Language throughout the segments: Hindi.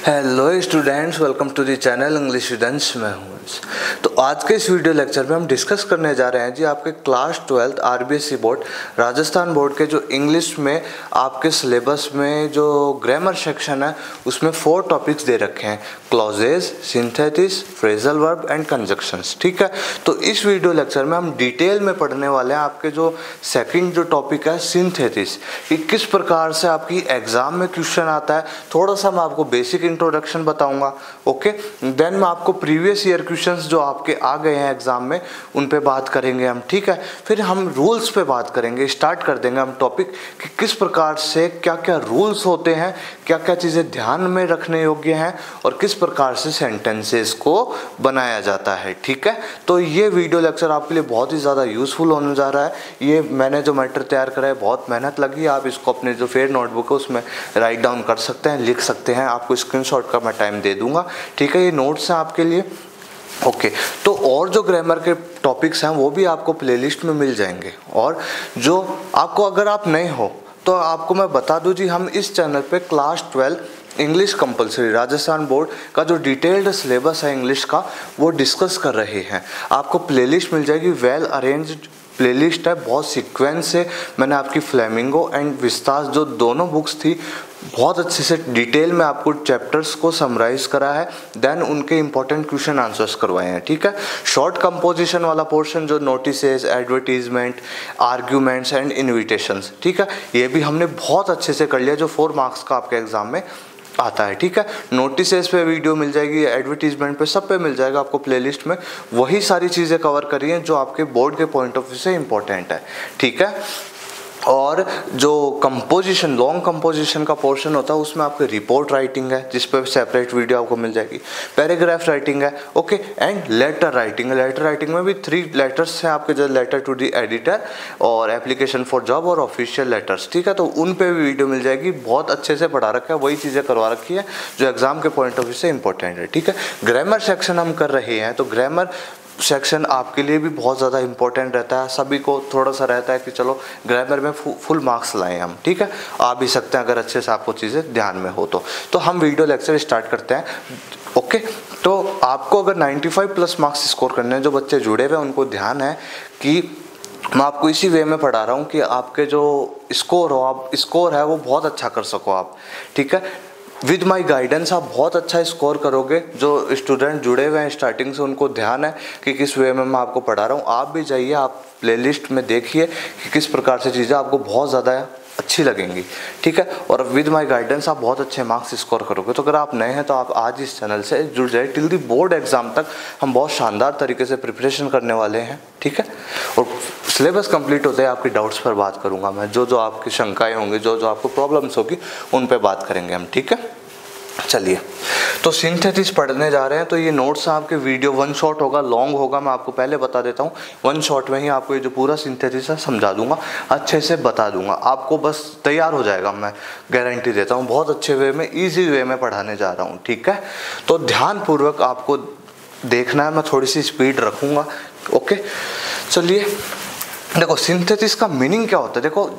Hello students, welcome to the channel English students. मैं हूँ तो आज के इस वीडियो लेक्चर में हम डिस्कस करने जा रहे हैं जी आपके class 12 RBSE board Rajasthan board के जो इंग्लिश में आपके सिलेबस में जो ग्रामर सेक्शन है उसमें 4 टॉपिक्स दे रखे हैं, clauses, synthesis, phrasal verb and conjunctions. ठीक है, तो इस वीडियो लेक्चर में हम डिटेल में पढ़ने वाले हैं आपके जो सेकंड जो टॉपिक है सिंथेसिस, कि किस प्रकार से आपकी एग्जाम में क्वेश्चन आता है। थोड़ा सा मैं आपको बेसिक इंट्रोडक्शन बताऊंगा, ओके। देन मैं आपको प्रीवियस ईयर क्वेश्चंस जो आपके आ गए हैं एग्जाम में उन पे बात करेंगे हम। ठीक है, फिर हम रूल्स पे बात करेंगे, स्टार्ट कर देंगे हम टॉपिक कि किस प्रकार से क्या क्या रूल्स होते हैं, क्या क्या चीज़ें ध्यान में रखने योग्य हैं और किस प्रकार से सेंटेंसेस को बनाया जाता है। ठीक है, तो ये वीडियो लेक्चर आपके लिए बहुत ही ज़्यादा यूजफुल होने जा रहा है। ये मैंने जो मैटर तैयार करा है बहुत मेहनत लगी, आप इसको अपने जो फेयर नोटबुक है उसमें राइट डाउन कर सकते हैं, लिख सकते हैं, आपको स्क्रीनशॉट का मैं टाइम दे दूंगा। ठीक है, ये नोट्स हैं आपके लिए, ओके। तो और जो ग्रामर के टॉपिक्स हैं वो भी आपको प्लेलिस्ट में मिल जाएंगे। और जो आपको अगर आप नए हो तो आपको मैं बता दूं जी, हम इस चैनल पे class 12 English compulsory Rajasthan board का जो डिटेल्ड सिलेबस है इंग्लिश का वो डिस्कस कर रहे हैं। आपको प्लेलिस्ट मिल जाएगी, वेल अरेंज्ड प्लेलिस्ट है, बहुत सीक्वेंस से मैंने आपकी फ्लेमिंगो एंड विस्तास जो दोनों बुक्स थी बहुत अच्छे से डिटेल में आपको चैप्टर्स को समराइज करा है, देन उनके इंपॉर्टेंट क्वेश्चन आंसर्स करवाए हैं। ठीक है, शॉर्ट कंपोजिशन वाला पोर्शन जो notices, advertisement, arguments and invitations, ठीक है, ये भी हमने बहुत अच्छे से कर लिया जो 4 मार्क्स का आपके एग्जाम में आता है। ठीक है, नोटिसेस पे वीडियो मिल जाएगी, एडवर्टीजमेंट पे, सब पे मिल जाएगा आपको प्लेलिस्ट में। वही सारी चीज़ें कवर करी हैं जो आपके बोर्ड के पॉइंट ऑफ व्यू से इंपॉर्टेंट है। ठीक है, और जो कंपोजिशन, लॉन्ग कंपोजिशन का पोर्शन होता है उसमें आपकी रिपोर्ट राइटिंग है जिस पर सेपरेट वीडियो आपको मिल जाएगी, पैराग्राफ राइटिंग है, ओके, एंड लेटर राइटिंग है। लेटर राइटिंग में भी 3 लेटर्स हैं आपके, जो लेटर टू द एडिटर और एप्लीकेशन फॉर जॉब और ऑफिशियल लेटर्स। ठीक है, तो उन पे भी वीडियो मिल जाएगी, बहुत अच्छे से पढ़ा रखा है, वही चीज़ें करवा रखी है जो एग्जाम के पॉइंट ऑफ व्यू से इंपॉर्टेंट है। ठीक है, ग्रामर सेक्शन हम कर रहे हैं तो ग्रामर सेक्शन आपके लिए भी बहुत ज़्यादा इंपॉर्टेंट रहता है। सभी को थोड़ा सा रहता है कि चलो ग्रामर में फुल मार्क्स लाएं हम। ठीक है, आ भी सकते हैं अगर अच्छे से आपको चीज़ें ध्यान में हो तो हम वीडियो लेक्चर स्टार्ट करते हैं, ओके। तो आपको अगर 95 प्लस मार्क्स स्कोर करने हैं, जो बच्चे जुड़े हुए हैं उनको ध्यान है कि मैं आपको इसी वे में पढ़ा रहा हूँ कि आपके जो स्कोर है वो बहुत अच्छा कर सको आप। ठीक है, विद माई गाइडेंस आप बहुत अच्छा स्कोर करोगे। जो स्टूडेंट जुड़े हुए हैं स्टार्टिंग से उनको ध्यान है कि किस वे में मैं आपको पढ़ा रहा हूँ। आप भी जाइए, आप प्लेलिस्ट में देखिए कि किस प्रकार से चीज़ें आपको बहुत ज़्यादा अच्छी लगेंगी। ठीक है, और विद माई गाइडेंस आप बहुत अच्छे मार्क्स स्कोर करोगे। तो अगर आप नए हैं तो आप आज इस चैनल से जुड़ जाए। टिल दी बोर्ड एग्जाम तक हम बहुत शानदार तरीके से प्रिपरेशन करने वाले हैं। ठीक है, और सिलेबस कंप्लीट होते हैं आपकी डाउट्स पर बात करूंगा मैं, जो आपकी शंकाएं होंगी, जो आपको प्रॉब्लम्स होगी उन पे बात करेंगे हम। ठीक है, चलिए, तो सिंथेसिस पढ़ने जा रहे हैं। तो ये नोट्स आपके वीडियो 1 शॉट होगा, लॉन्ग होगा, मैं आपको पहले बता देता हूँ। 1 शॉट में ही आपको ये जो पूरा सिंथेसिस है समझा दूंगा, अच्छे से बता दूंगा, आपको बस तैयार हो जाएगा, मैं गारंटी देता हूँ। बहुत अच्छे वे में, ईजी वे में पढ़ाने जा रहा हूँ। ठीक है, तो ध्यानपूर्वक आपको देखना है, मैं थोड़ी सी स्पीड रखूँगा, ओके। चलिए, देखो सिंथेसिस का मीनिंग क्या होता है। देखो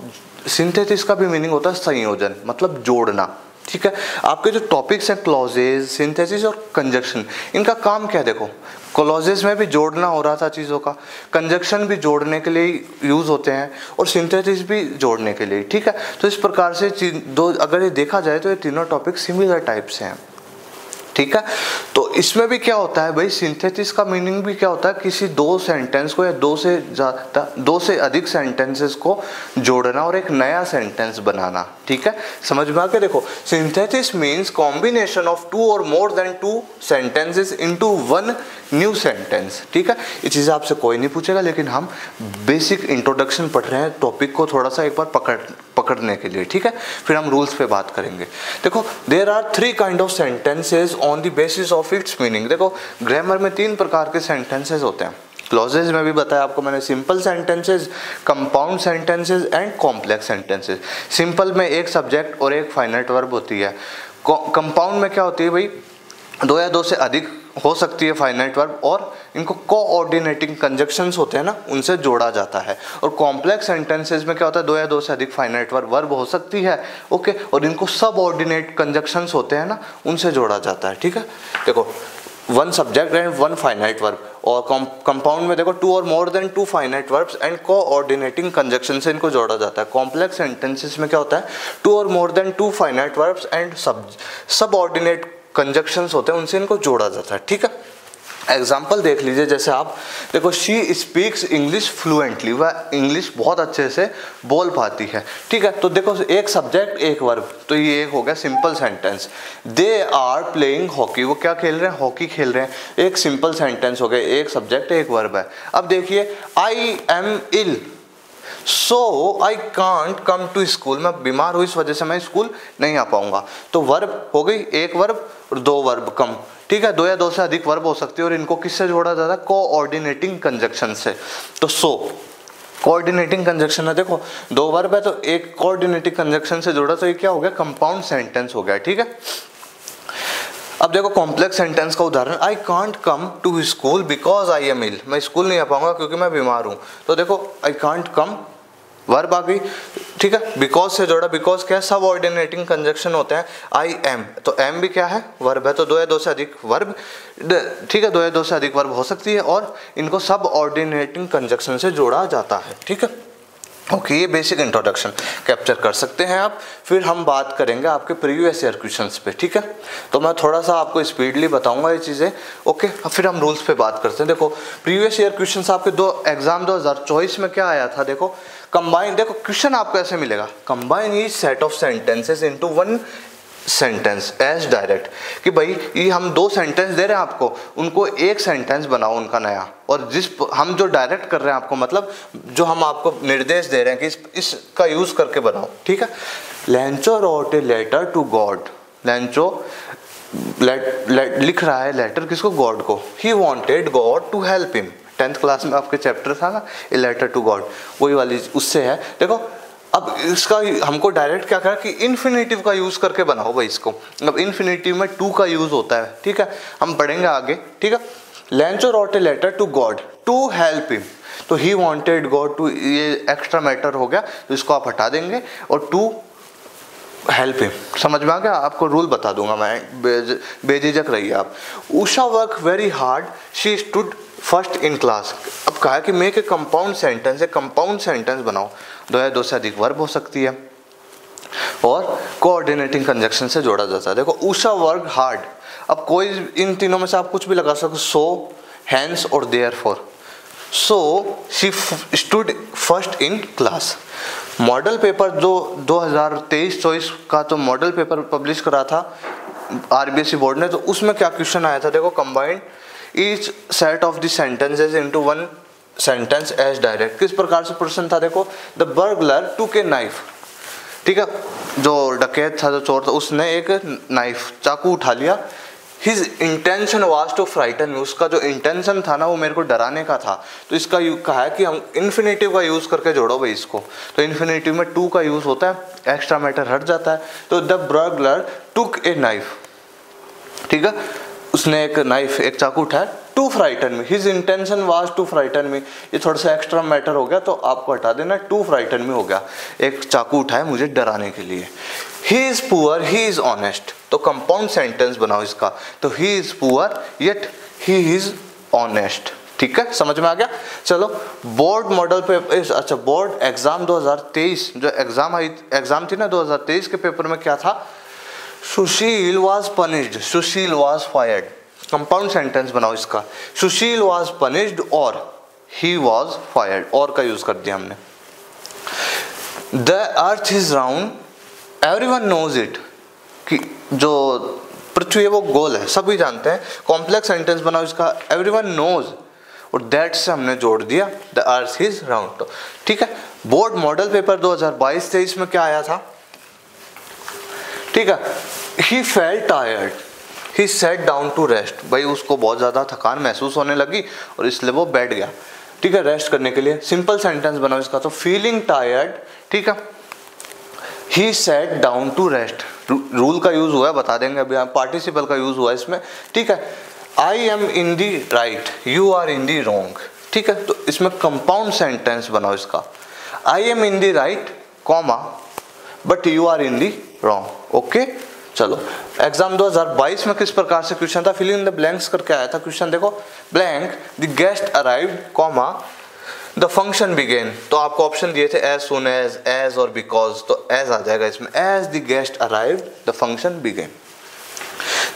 सिंथेसिस का भी मीनिंग होता है संयोजन, मतलब जोड़ना। ठीक है, आपके जो टॉपिक्स हैं क्लॉजेज, सिंथेसिस और कंजक्शन, इनका काम क्या है। देखो क्लॉजेज में भी जोड़ना हो रहा था चीज़ों का, कंजक्शन भी जोड़ने के लिए यूज़ होते हैं और सिंथेसिस भी जोड़ने के लिए। ठीक है, तो इस प्रकार से दो अगर ये देखा जाए तो ये तीनों टॉपिक सिमिलर टाइप से हैं। ठीक है, तो इसमें भी क्या होता है भाई, सिंथेसिस का मीनिंग भी क्या होता है, किसी 2 सेंटेंस को या 2 से अधिक सेंटेंसेस को जोड़ना और एक नया सेंटेंस बनाना। ठीक है, समझ में आ गया। देखो सिंथेसिस मीन्स कॉम्बिनेशन ऑफ 2 और more then 2 sentences into 1 new sentence. ठीक है, ये चीज़ आपसे कोई नहीं पूछेगा, लेकिन हम बेसिक इंट्रोडक्शन पढ़ रहे हैं टॉपिक को थोड़ा सा एक बार पकड़ने के लिए। ठीक है, फिर हम रूल्स पे बात करेंगे। देखो there are 3 kind of sentences on the basis of its meaning. देखो ग्रामर में 3 प्रकार के सेंटेंसेस होते हैं। क्लॉजेज में भी बताया आपको मैंने, simple sentences, compound sentences and complex sentences. Simple में एक सब्जेक्ट और एक फाइनाइट वर्ब होती है। कंपाउंड में क्या होती है भाई, 2 या 2 से अधिक हो सकती है फाइनाइट वर्ब, और इनको कोऑर्डिनेटिंग कंजक्शंस होते हैं ना, उनसे जोड़ा जाता है। और कॉम्प्लेक्स सेंटेंसेस में क्या होता है, दो या दो से अधिक फाइनाइट वर्ब हो सकती है, ओके, और इनको सबऑर्डिनेट कंजक्शंस होते हैं ना, उनसे जोड़ा जाता है, ठीक है। देखो, one subject and one finite verb, और कंपाउंड में देखो टू और more than two finite verbs and coordinating conjunction से इनको जोड़ा जाता है। कॉम्प्लेक्स सेंटेंसेस में क्या होता है, टू और more than two finite verbs and subordinate conjunctions होते हैं, उनसे इनको जोड़ा जाता है, ठीक है। एग्जाम्पल देख लीजिए, जैसे आप देखो, शी स्पीक्स इंग्लिश फ्लुएंटली, वह इंग्लिश बहुत अच्छे से बोल पाती है, ठीक है। तो देखो, एक सब्जेक्ट एक वर्ब, तो ये एक हो गया simple sentence. They are playing hockey, वो क्या खेल रहे हैं, हॉकी खेल रहे हैं, एक सिंपल सेंटेंस हो गया, एक सब्जेक्ट एक वर्ब है। अब देखिए, I am ill so I can't come to school, मैं बीमार हूँ इस वजह से मैं स्कूल नहीं आ पाऊंगा। तो वर्ब हो गई, एक वर्ब और दो वर्ब कम, ठीक है। दो या दो से अधिक वर्ब हो सकती है, और इनको किससे जोड़ा जाता है, कोऑर्डिनेटिंग कंजक्शन से। तो सो कोऑर्डिनेटिंग कंजक्शन है, देखो दो वर्ब है तो एक कोऑर्डिनेटिंग कंजक्शन से जोड़ा, तो ये क्या हो गया, कंपाउंड सेंटेंस हो गया, ठीक है। अब देखो कॉम्प्लेक्स सेंटेंस का उदाहरण, I can't come to school because I am ill, मैं स्कूल नहीं आ पाऊंगा क्योंकि मैं बीमार हूँ। तो देखो, आई कांट कम वर्ब आ गई, ठीक है, बिकॉज से जोड़ा, बिकॉज क्या है, सबऑर्डिनेटिंग कंजक्शन होते हैं। आई एम, तो एम भी क्या है, वर्ब है, तो दो या दो से अधिक वर्ब, ठीक है, दो या दो से अधिक वर्ब हो सकती है, और इनको सबऑर्डिनेटिंग कंजक्शन से जोड़ा जाता है, ठीक है। ओके, ये बेसिक इंट्रोडक्शन कैप्चर कर सकते हैं आप। फिर हम बात करेंगे आपके प्रीवियस ईयर क्वेश्चंस पे, ठीक है। तो मैं थोड़ा सा आपको स्पीडली बताऊंगा ये चीज़ें, ओके। फिर हम रूल्स पे बात करते हैं। देखो, प्रीवियस ईयर क्वेश्चंस आपके एग्जाम 2024 में क्या आया था, देखो कंबाइन, देखो क्वेश्चन आपको ऐसे मिलेगा, combine each set of sentences into one sentence as direct, कि भाई ये हम दो सेंटेंस दे रहे हैं आपको, उनको एक सेंटेंस बनाओ उनका नया, और जिस हम जो डायरेक्ट कर रहे हैं आपको, मतलब जो हम आपको निर्देश दे रहे हैं कि इसका यूज करके बनाओ, ठीक है। Lencho wrote a letter to God, Lencho लिख रहा है लेटर किसको, गॉड को। He wanted God to help him, 10th class में आपके चैप्टर था ना, ए लेटर टू गॉड, वही वाली उससे है। देखो, अब इसका हमको डायरेक्ट क्या करा कि इन्फिनेटिव का यूज करके बनाओ भाई इसको। अब इन्फिनेटिव में टू का यूज होता है, ठीक है, हम पढ़ेंगे आगे, ठीक है। Lencho wrote a letter to God to help him, तो ही वांटेड गॉड टू, ये एक्स्ट्रा मैटर हो गया, तो इसको आप हटा देंगे, और टू हेल्प हिम, समझ में आ गया। आपको रूल बता दूंगा मैं, बेझिझक रहिए आप। Usha work very hard, she stood first in class. अब कहा कि मेक ए कंपाउंड सेंटेंस, एक कंपाउंड सेंटेंस बनाओ, दो या दो से अधिक वर्ब हो सकती है, और कोऑर्डिनेटिंग कंजक्शन से जोड़ा जाता है। देखो, उषा वर्क हार्ड, अब कोई इन तीनों में से आप कुछ भी लगा सकते, सो, हैंस और therefore. So she stood first in class. Model paper जो 2023-24 का तो मॉडल पेपर पब्लिश करा था आरबीएसई बोर्ड ने, तो उसमें क्या क्वेश्चन आया था, देखो combined each set of the sentences into one sentence as direct. किस प्रकार से प्रश्न था, देखो, द बर्गलर टूक ए नाइफ, ठीक है, जो डकैत था, जो चोर था, उसने एक नाइफ, चाकू उठा लिया। His intention was to frighten me, उसका जो इंटेंशन था ना, वो मेरे को डराने का था। तो इसका कहा है कि हम इन्फिनेटिव का यूज करके जोड़ो भाई इसको, तो इन्फिनेटिव में टू का यूज होता है, एक्स्ट्रा मैटर हट जाता है। तो द बर्गलर टूक ए नाइफ, ठीक है, उसने एक नाइफ, एक चाकू उठाया, to frighten me, his intention was to frighten me, ये थोड़ा सा एक्स्ट्रा मैटर हो गया, तो आपको हटा देना, टू फ्राइटन मी हो गया, एक चाकू उठाया मुझे डराने के लिए। ही is poor, he is honest, तो कंपाउंड सेंटेंस बनाओ इसका, तो he is poor yet he is honest, ठीक है, समझ में आ गया। चलो, बोर्ड मॉडल पेपर, अच्छा बोर्ड एग्जाम 2023, जो एग्जाम थी ना 2023 के पेपर में क्या था, सुशील was punished, Sushil was fired, compound sentence बनाओ इसका, सुशील was punished और he was fired, और का यूज कर दिया हमने। The earth is round, everyone knows it, कि जो पृथ्वी है वो गोल है, सभी जानते हैं। कॉम्प्लेक्स सेंटेंस बनाओ इसका, everyone knows, और दैट से हमने जोड़ दिया the earth is round, तो ठीक है। बोर्ड मॉडल पेपर 2022-23 में क्या आया था, ठीक है, he felt tired, he sat down to rest, भाई उसको बहुत ज़्यादा थकान महसूस होने लगी और इसलिए वो बैठ गया, ठीक है, रेस्ट करने के लिए। सिंपल सेंटेंस बनाओ इसका, तो फीलिंग टायर्ड, ठीक है, he sat down to rest, rule का यूज हुआ है, बता देंगे अभी, पार्टिसिपल का यूज हुआ है इसमें, ठीक है। I am in the right, you are in the wrong. ठीक है, तो इसमें कंपाउंड सेंटेंस बनाओ इसका, I am in the right comma but you are in the wrong. Okay, चलो एग्जाम 2022 में किस प्रकार से क्वेश्चन था, फिल इन द ब्लैंक्स करके आया था क्वेश्चन। देखो, blank the guest arrived comma the function began, तो आपको ऑप्शन दिए थे एज सुन एज और बिकॉज, तो एज आ जाएगा इसमें, as the guest arrived the function began.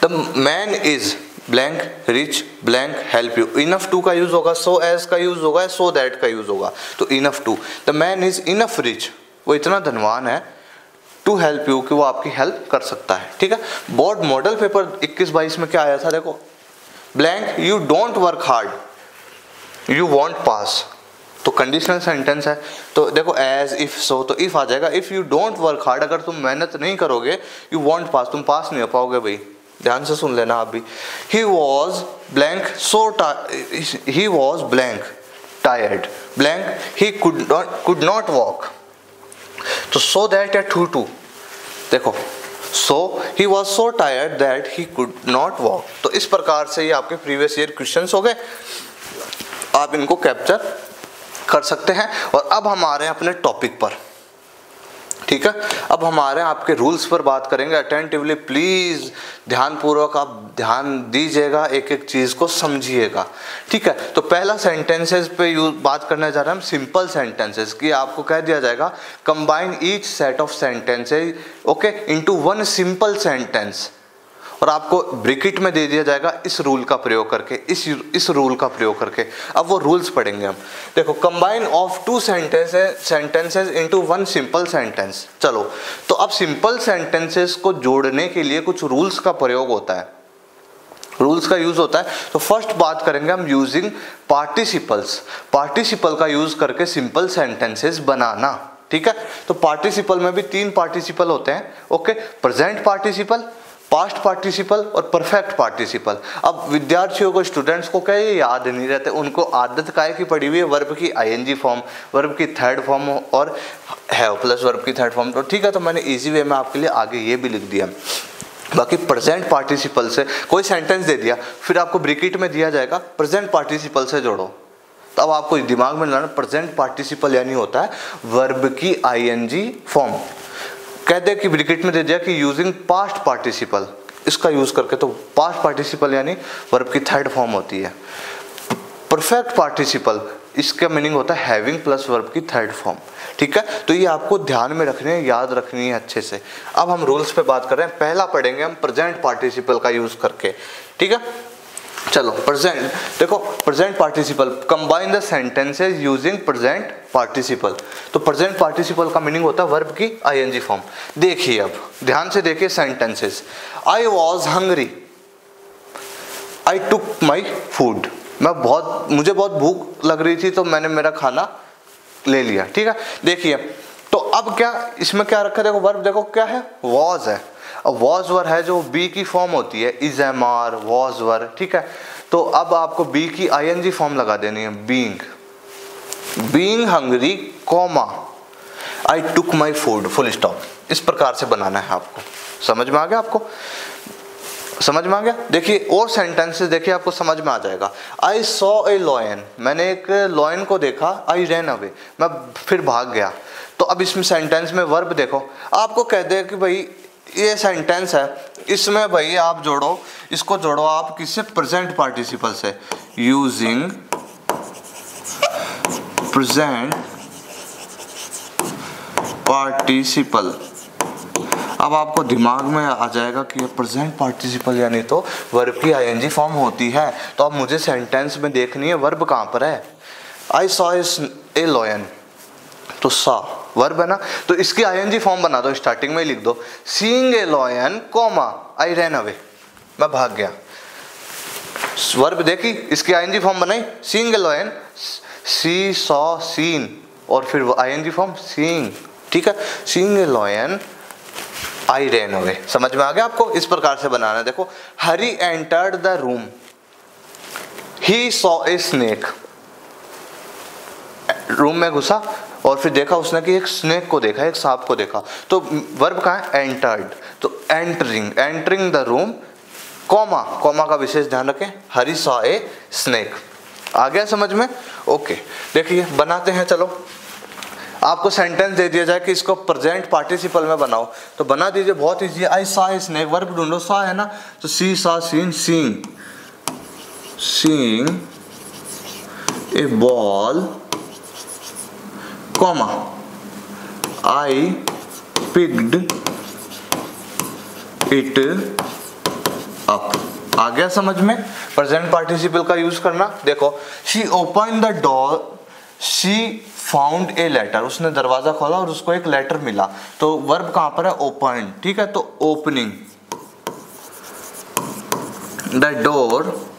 The man is blank rich blank help you, enough to का यूज होगा, सो एज का यूज होगा, सो दैट का यूज होगा, तो enough to. The man is enough rich, वो इतना धनवान है, टू हेल्प यू, कि वो आपकी हेल्प कर सकता है। ठीक है, बोर्ड मॉडल पेपर 21-22 में क्या आया था, देखो, blank you don't work hard you won't pass, तो कंडीशनल सेंटेंस है, तो देखो एज इफ सो, तो इफ आ जाएगा, if you don't work hard, अगर तुम मेहनत नहीं करोगे, यू वॉन्ट पास, तुम पास नहीं हो पाओगे भाई, ध्यान से सुन लेना आप भी। He was blank he was blank tired blank he could not walk, तो सो दैट या टू, देखो so he was so tired that he could not walk, तो इस प्रकार से ये आपके प्रीवियस ईयर क्वेश्चंस हो गए, आप इनको कैप्चर कर सकते हैं। और अब हम आ रहे हैं अपने टॉपिक पर। ठीक है, अब हमारे आपके रूल्स पर बात करेंगे। अटेंटिवली प्लीज, ध्यानपूर्वक आप ध्यान दीजिएगा, एक एक चीज को समझिएगा। ठीक है, तो पहला सेंटेंसेस पे बात करने जा रहे हैं हम, सिंपल सेंटेंसेस की। आपको कह दिया जाएगा combine each set of sentences okay into one simple sentence, और आपको ब्रैकेट में दे दिया जाएगा इस रूल का प्रयोग करके, इस रूल का प्रयोग करके। अब वो रूल्स पढ़ेंगे हम। देखो, combine of to sentences into one simple sentence. चलो, तो अब सिंपल सेंटेंसेस को जोड़ने के लिए कुछ रूल्स का प्रयोग होता है, रूल्स का यूज होता है। तो फर्स्ट बात करेंगे हम यूजिंग पार्टिसिपल्स, पार्टिसिपल का यूज करके सिंपल सेंटेंसेस बनाना। ठीक है, तो पार्टिसिपल में भी 3 पार्टिसिपल होते हैं। Okay, present participle, past participle और परफेक्ट पार्टिसिपल। अब विद्यार्थियों को, स्टूडेंट्स को क्या ये याद नहीं रहते, उनको आदत काहे की पड़ी हुई है, वर्ब की आईएनजी फॉर्म, वर्ब की थर्ड फॉर्म और हैव प्लस वर्ब की थर्ड फॉर्म। तो ठीक है, तो मैंने इजी वे में आपके लिए आगे ये भी लिख दिया। बाकी प्रेजेंट पार्टिसिपल से कोई सेंटेंस दे दिया, फिर आपको ब्रैकेट में दिया जाएगा प्रेजेंट पार्टिसिपल से जोड़ो, तब आपको दिमाग में लाना प्रेजेंट पार्टिसिपल यानी होता है वर्ब की आईएनजी फॉर्म। कहते हैं कि ब्रैकेट में दे दिया कि यूजिंग पास्ट पार्टिसिपल, इसका यूज करके, तो पास्ट पार्टिसिपल यानी वर्ब की थर्ड फॉर्म होती है। परफेक्ट पार्टिसिपल, इसका मीनिंग होता है हैविंग प्लस वर्ब की थर्ड फॉर्म। ठीक है, तो ये आपको ध्यान में रखनी है, याद रखनी है अच्छे से। अब हम रूल्स पे बात कर रहे हैं। पहला पढ़ेंगे हम प्रेजेंट पार्टिसिपल का यूज करके। ठीक है, चलो प्रेजेंट, देखो present participle, combine the sentences using present participle. तो प्रेजेंट पार्टिसिपल का मीनिंग होता है वर्ब की आईएनजी फॉर्म। देखिए, अब ध्यान से देखिए sentences. I was hungry I took my food, मुझे बहुत भूख लग रही थी तो मैंने मेरा खाना ले लिया। ठीक है, देखिए, तो अब क्या इसमें क्या रखा है, देखो वर्ब देखो क्या है, वॉज है। अब वॉज वर है जो बी की फॉर्म होती है, is am are was were. ठीक है, तो अब आपको बी की आईएनजी फॉर्म लगा देनी है, being hungry comma I took my food full stop. इस प्रकार से बनाना है आपको। समझ में आ गया आपको? समझ में आ गया? देखिए और सेंटेंसेस देखिए, आपको समझ में आ जाएगा। आई सॉ ए लॉयन, मैंने एक लॉयन को देखा। आई रैन अवे, मैं फिर भाग गया। तो अब इसमें सेंटेंस में वर्ब देखो, आपको कह दे कि भाई ये सेंटेंस है, इसमें भाई आप जोड़ो, इसको जोड़ो आप किससे, प्रेजेंट पार्टिसिपल से, यूजिंग प्रेजेंट पार्टिसिपल। अब आपको दिमाग में आ जाएगा कि ये प्रेजेंट पार्टिसिपल यानी तो वर्ब की आईएनजी फॉर्म होती है। तो अब मुझे सेंटेंस में देखनी है वर्ब कहाँ पर है। आई सॉ ए लॉयन, तो सा वर्ब है ना, तो इसकी आईएनजी फॉर्म बना दो, स्टार्टिंग में ही लिख दो, seeing a lion comma I ran away, मैं भाग गया। वर्ब देखी, इसकी आईएनजी फॉर्म बनाई, seeing a lion, C saw scene, और फिर आईएनजी फॉर्म सीइंग। ठीक है, seeing a lion I ran away. समझ में आ गया आपको? इस प्रकार से बनाना है। देखो, Hari entered the room, he saw a snake, room में घुसा और फिर देखा उसने कि एक स्नेक को देखा, एक सांप को देखा। तो वर्ब कहाँ है, एंटर्ड, तो entering the room comma, comma का विशेष ध्यान रखें, हरी सॉ ए स्नेक। आ गया समझ में? ओके, देखिए बनाते हैं। चलो आपको सेंटेंस दे दिया जाए कि इसको प्रेजेंट पार्टिसिपल में बनाओ, तो बना दीजिए, बहुत ईजी है। I saw a snake, verb ढूंढो, सॉ है ना, तो see saw seen, seeing, seeing a ball, comma I picked it up. आ गया समझ में? प्रेजेंट पार्टिसिपल का यूज करना। देखो, she open the door, she found a letter, उसने दरवाजा खोला और उसको एक लेटर मिला, तो वर्ब कहां पर है? ओपन, ठीक है, तो ओपनिंग द डोर,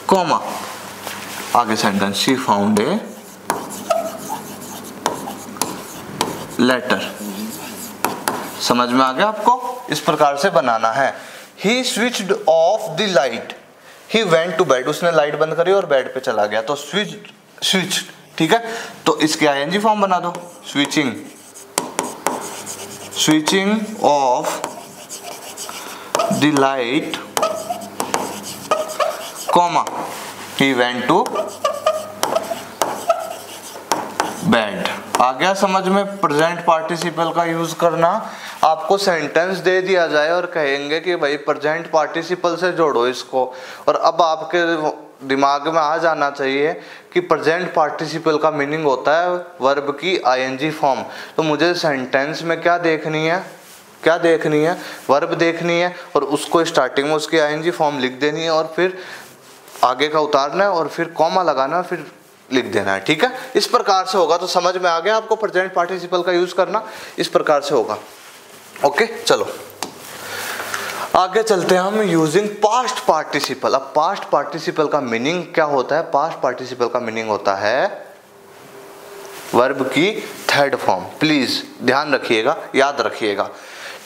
कॉमा आगे sentence, she found a letter. समझ में आ गया आपको? इस प्रकार से बनाना है। He switched off the light, he went to bed, उसने लाइट बंद करी और बेड पे चला गया, तो स्विच, ठीक है, तो इसके आईएनजी फॉर्म बना दो, switching, switching off the light, comma he went to bed. आ गया समझ में? प्रेजेंट पार्टिसिपल का यूज करना। आपको सेंटेंस दे दिया जाए और कहेंगे कि भाई प्रेजेंट पार्टिसिपल से जोड़ो इसको, और अब आपके दिमाग में आ जाना चाहिए कि प्रेजेंट पार्टिसिपल का मीनिंग होता है वर्ब की आईएनजी फॉर्म। तो मुझे सेंटेंस में क्या देखनी है? क्या देखनी है? वर्ब देखनी है, और उसको स्टार्टिंग में उसकी आईएनजी फॉर्म लिख देनी है, और फिर आगे का उतारना है, और फिर कॉमा लगाना, फिर लिख देना है, ठीक है। इस प्रकार से होगा। तो समझ में आ गया आपको प्रेजेंट पार्टिसिपल का यूज करना इस प्रकार से होगा। ओके, चलो आगे चलते हैं हम यूजिंग पास्ट पार्टिसिपल। अब पास्ट पार्टिसिपल का मीनिंग क्या होता है? पास्ट पार्टिसिपल का मीनिंग होता है वर्ब की थर्ड फॉर्म। प्लीज ध्यान रखिएगा, याद रखिएगा,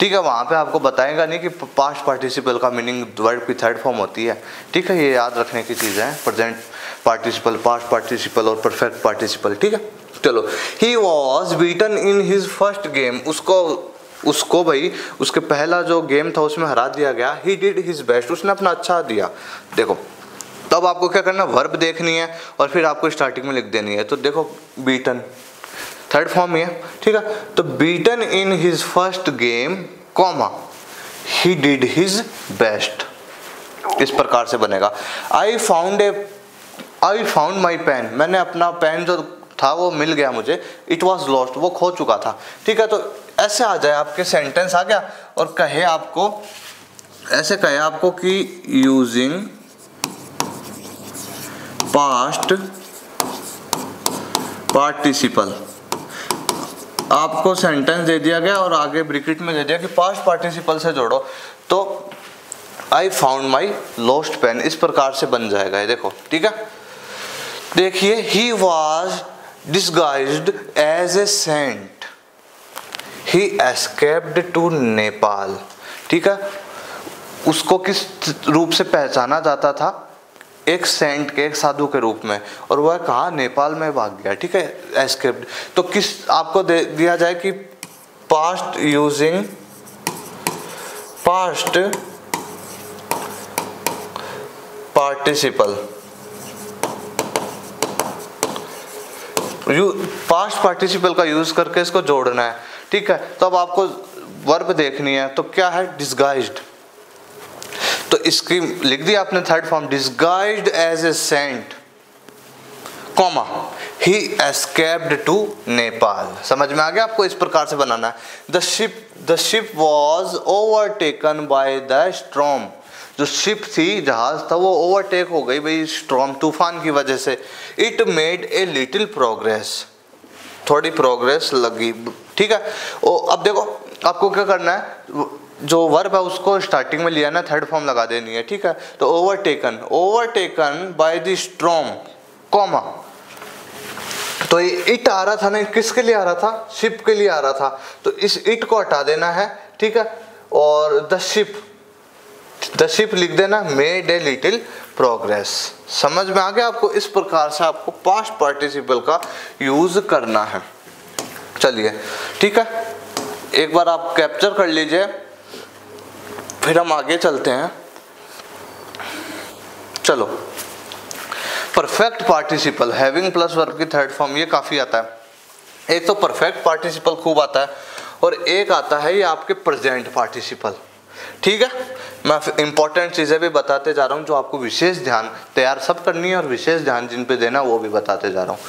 ठीक है। वहां पे आपको बताएगा नहीं कि पास्ट पार्टिसिपल का मीनिंग वर्ब की थर्ड फॉर्म होती है, ठीक है। ये याद रखने की चीजें हैं, प्रेजेंट पार्टिसिपल, पास्ट पार्टिसिपल और परफेक्ट पार्टिसिपल, ठीक है। चलो, he was beaten in his first game, उसको भाई उसके पहला जो गेम था उसमें हरा दिया गया। ही डिड हिज बेस्ट, उसने अपना अच्छा दिया। देखो, तब आपको क्या करना? वर्ब देखनी है और फिर आपको स्टार्टिंग में लिख देनी है। तो देखो, बीटन थर्ड फॉर्म है, ठीक है। तो beaten in his first game, comma he did his best, इस प्रकार से बनेगा। आई फाउंड माई पेन, मैंने अपना पेन जो था वो मिल गया मुझे। इट वॉज लॉस्ट, वो खो चुका था, ठीक है। तो ऐसे आ जाए आपके सेंटेंस आ गया, और कहे आपको ऐसे कहे आपको कि यूजिंग पास्ट पार्टिसिपल, आपको सेंटेंस दे दिया गया और आगे ब्रैकेट में दे दिया कि पास्ट पार्टिसिपल से जोड़ो, तो I found my lost pen, इस प्रकार से बन जाएगा ये, देखो, ठीक है। देखिए, he was disguised as a saint, he escaped to Nepal, ठीक है। उसको किस रूप से पहचाना जाता था? एक सेंट के, एक साधु के रूप में, और वह कहा? नेपाल में भाग गया, ठीक है, एस्केप्ड। तो किस आपको दे दिया जाए कि past, using past participle, past participle का यूज करके इसको जोड़ना है, ठीक है। तो अब आपको वर्ब देखनी है, तो क्या है? डिस्गाइज्ड, तो इसकी लिख दिया आपने third form, disguised as a saint, comma he escaped to Nepal. समझ में आ गया आपको? इस प्रकार से बनाना है। The ship was overtaken by the storm, जो शिप थी, जहाज था, वो ओवरटेक हो गई भाई स्टॉर्म, तूफान की वजह से। It made a little progress, थोड़ी प्रोग्रेस लगी, ठीक है। अब देखो, आपको क्या करना है? जो वर्ब है उसको स्टार्टिंग में लिया ना, थर्ड फॉर्म लगा देनी है, ठीक है। तो overtaken by the storm, comma, तो ये इट आ रहा था ना, किसके लिए आ रहा था? शिप के लिए आ रहा था, तो इस इट को हटा देना है, ठीक है। और द शिप लिख देना, मेड ए लिटिल प्रोग्रेस। समझ में आ गया आपको? इस प्रकार से आपको पास्ट पार्टिसिपल का यूज करना है। चलिए, ठीक है, एक बार आप कैप्चर कर लीजिए फिर हम आगे चलते हैं। चलो, perfect participle having plus verb की थर्ड फॉर्म, ये काफ़ी आता है। एक तो परफेक्ट पार्टिसिपल खूब आता है और एक आता है ये आपके प्रेजेंट पार्टिसिपल। ठीक है, मैं इंपॉर्टेंट चीज़ें भी बताते जा रहा हूँ जो आपको विशेष ध्यान तैयार सब करनी है और विशेष ध्यान जिन पे देना वो भी बताते जा रहा हूँ।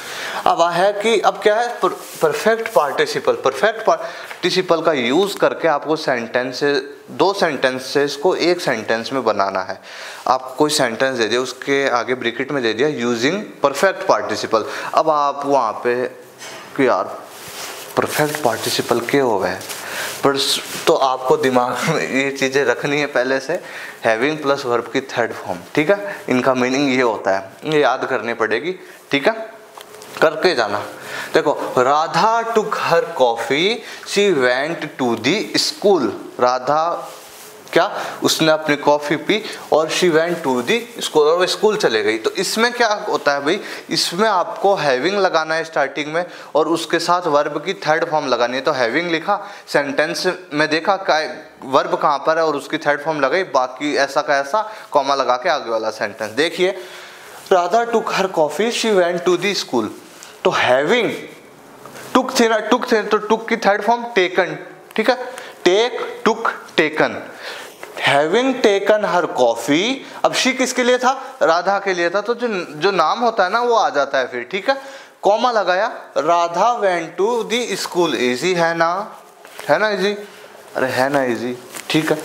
अब है कि अब क्या है परफेक्ट पार्टिसिपल। परफेक्ट पार्टिसिपल का यूज़ करके आपको सेंटेंसेस, दो सेंटेंसेस को एक सेंटेंस में बनाना है। आप कोई सेंटेंस दे दिया, उसके आगे ब्रैकेट में दे दिया यूजिंग परफेक्ट पार्टिसिपल। अब आप वहाँ पे कि यार परफेक्ट पार्टिसिपल क्या हो गया, पर तो आपको दिमाग में ये चीज़ें रखनी है पहले से, हैविंग प्लस वर्ब की थर्ड फॉर्म। ठीक है, इनका मीनिंग ये होता है, ये याद करनी पड़ेगी। ठीक है, करके जाना। देखो, Radha took her coffee, she went to the school. Radha क्या, उसने अपनी कॉफ़ी पी और she went to the school, और वो स्कूल चले गई। तो इसमें क्या होता है भाई, इसमें आपको हैविंग लगाना है स्टार्टिंग में और उसके साथ वर्ब की थर्ड फॉर्म लगानी है। तो हैविंग लिखा, सेंटेंस में देखा वर्ब कहाँ पर है और उसकी थर्ड फॉर्म लगाई, बाकी ऐसा का ऐसा कॉमा लगा के आगे वाला सेंटेंस। देखिए, Radha took her coffee, she went to the school. तो हैविंग टुक थे ना, टुक थे तो टुक की थर्ड फॉर्म टेकन। ठीक है, take, took, taken. Having taken her coffee, अब शी किसके लिए था, राधा के लिए था, तो जो नाम होता है ना वो आ जाता है फिर। ठीक है, कॉमा लगाया, Radha went to the school. Easy है ना, है ना इजी, अरे है ना इजी। ठीक है,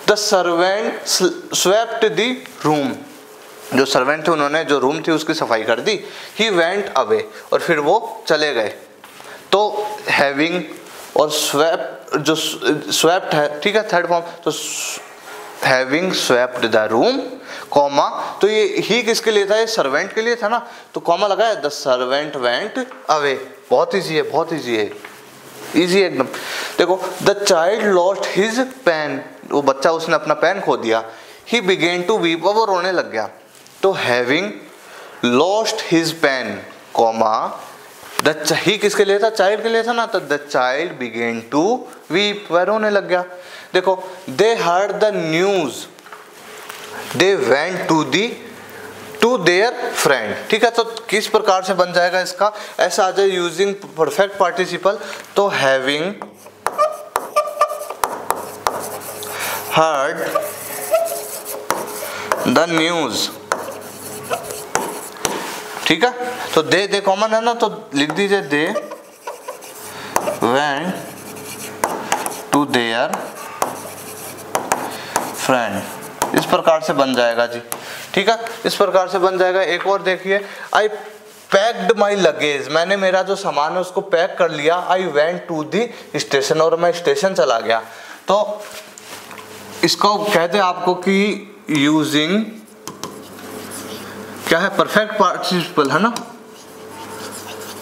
the servant swept the room, जो सर्वेंट थे उन्होंने जो रूम थी उसकी सफाई कर दी। ही वेंट अवे, और फिर वो चले गए। तो हैविंग और स्वेप, जो स्वेप्ट है, ठीक है, थर्ड फॉर्म, तो having swept the room, comma, तो ये ही किसके लिए था, ये सर्वेंट के लिए था ना, तो कॉमा लगाया, द सर्वेंट वेंट अवे। बहुत इजी है, बहुत इजी है, इजी एकदम। देखो, the child lost his pen, वो बच्चा उसने अपना पेन खो दिया। ही बिगेन टू वीप, वो रोने लग गया। तो having lost his pen, comma, he किसके लिए था, चाइल्ड के लिए था ना, तो the child began to weep, वह रोने लग गया। देखो, they heard the news, they went to their friend. ठीक है, तो किस प्रकार से बन जाएगा इसका, ऐसा आ जाए यूजिंग परफेक्ट पार्टिसिपल। तो हैविंग हर्ड द न्यूज। ठीक है, तो दे कॉमन है ना, तो लिख दीजिए they went to their friend. इस प्रकार से बन जाएगा जी। ठीक है, इस प्रकार से बन जाएगा। एक और देखिए, आई पैक्ड माई लगेज, मैंने मेरा जो सामान है उसको पैक कर लिया। I went to the station, और मैं स्टेशन चला गया। तो इसको कहते हैं आपको कि यूजिंग क्या है, परफेक्ट पार्टिसिपल है ना,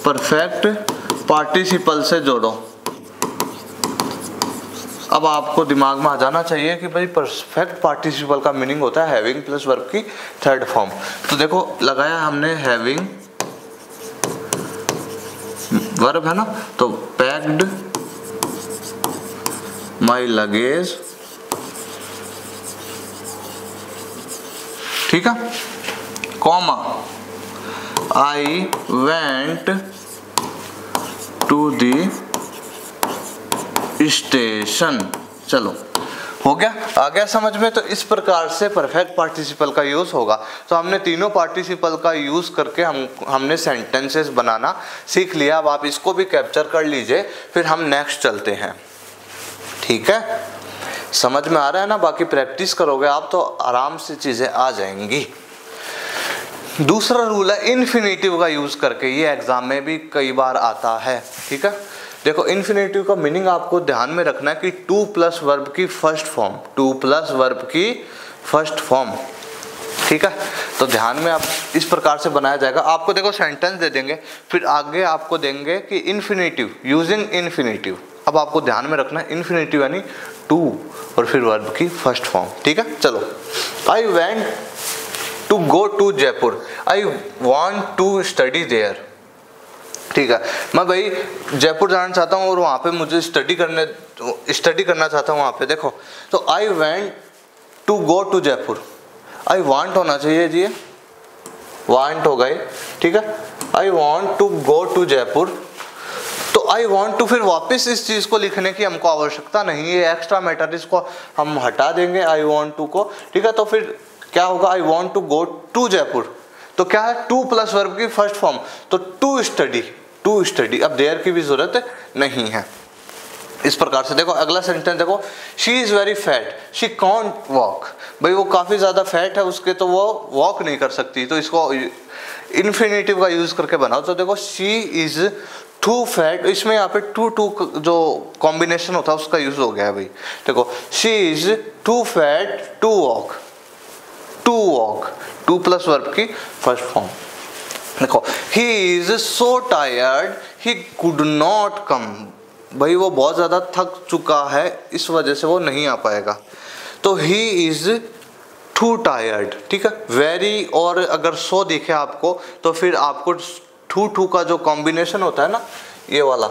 परफेक्ट पार्टिसिपल से जोड़ो। अब आपको दिमाग में आ जाना चाहिए कि भाई परफेक्ट पार्टिसिपल का मीनिंग होता है हैविंग प्लस वर्ब की थर्ड फॉर्म। तो देखो, लगाया हमने हैविंग वर्ब है ना, तो पैक्ड माई लगेज। ठीक है, comma, I went to the station. चलो, हो गया, आ गया समझ में। तो इस प्रकार से परफेक्ट पार्टिसिपल का यूज होगा। तो हमने तीनों पार्टिसिपल का यूज करके हमने सेंटेंसेस बनाना सीख लिया। अब आप इसको भी कैप्चर कर लीजिए, फिर हम नेक्स्ट चलते हैं। ठीक है, समझ में आ रहा है ना, बाकी प्रैक्टिस करोगे आप तो आराम से चीजें आ जाएंगी। दूसरा रूल है इन्फिनेटिव का यूज करके, ये एग्जाम में भी कई बार आता है। ठीक है, देखो, इन्फिनेटिव का मीनिंग आपको ध्यान में रखना है कि टू प्लस वर्ब की first form, to plus verb की फर्स्ट फॉर्म। ठीक है, तो ध्यान में आप इस प्रकार से बनाया जाएगा। आपको देखो सेंटेंस दे देंगे, फिर आगे आपको देंगे कि इन्फिनेटिव, यूजिंग इन्फिनेटिव। अब आपको ध्यान में रखना है इन्फिनेटिव यानी टू और फिर वर्ब की फर्स्ट फॉर्म। ठीक है, चलो, I went to go to Jaipur, I want to study there. ठीक है, मैं भाई जयपुर जाना चाहता हूँ और वहाँ पे मुझे स्टडी करना चाहता हूँ वहाँ पे। देखो, तो I went to go to Jaipur, I want होना चाहिए जी, वांट हो गए, ठीक है। I want to go to Jaipur, तो आई वांट टू फिर वापस इस चीज को लिखने की हमको आवश्यकता नहीं है, एक्स्ट्रा मैटर, इसको हम हटा देंगे आई वांट टू को, ठीक है। तो फिर क्या होगा, I want to go to Jaipur, तो क्या है, टू प्लस वर्ब की फर्स्ट फॉर्म, तो टू स्टडी, टू स्टडी, अब देयर की भी जरूरत नहीं है। इस प्रकार से देखो अगला सेंटेंस देखो, she is very fat, she can't walk, भाई वो काफी ज्यादा फैट है उसके, तो वो वॉक नहीं कर सकती, तो इसको इन्फिनेटिव का यूज करके बनाओ। तो देखो शी इज टू फैट, इसमें यहाँ पे टू टू जो कॉम्बिनेशन होता है उसका यूज हो गया है भाई। देखो she is too fat to walk, to walk, to plus verb की फर्स्ट फॉर्म। देखो he is so tired he could not come, भाई वो बहुत ज्यादा थक चुका है इस वजह से वो नहीं आ पाएगा, तो ही इज टू टायर्ड, ठीक है। वेरी और अगर सो दिखे आपको तो फिर आपको टू टू का जो कॉम्बिनेशन होता है ना, ये वाला,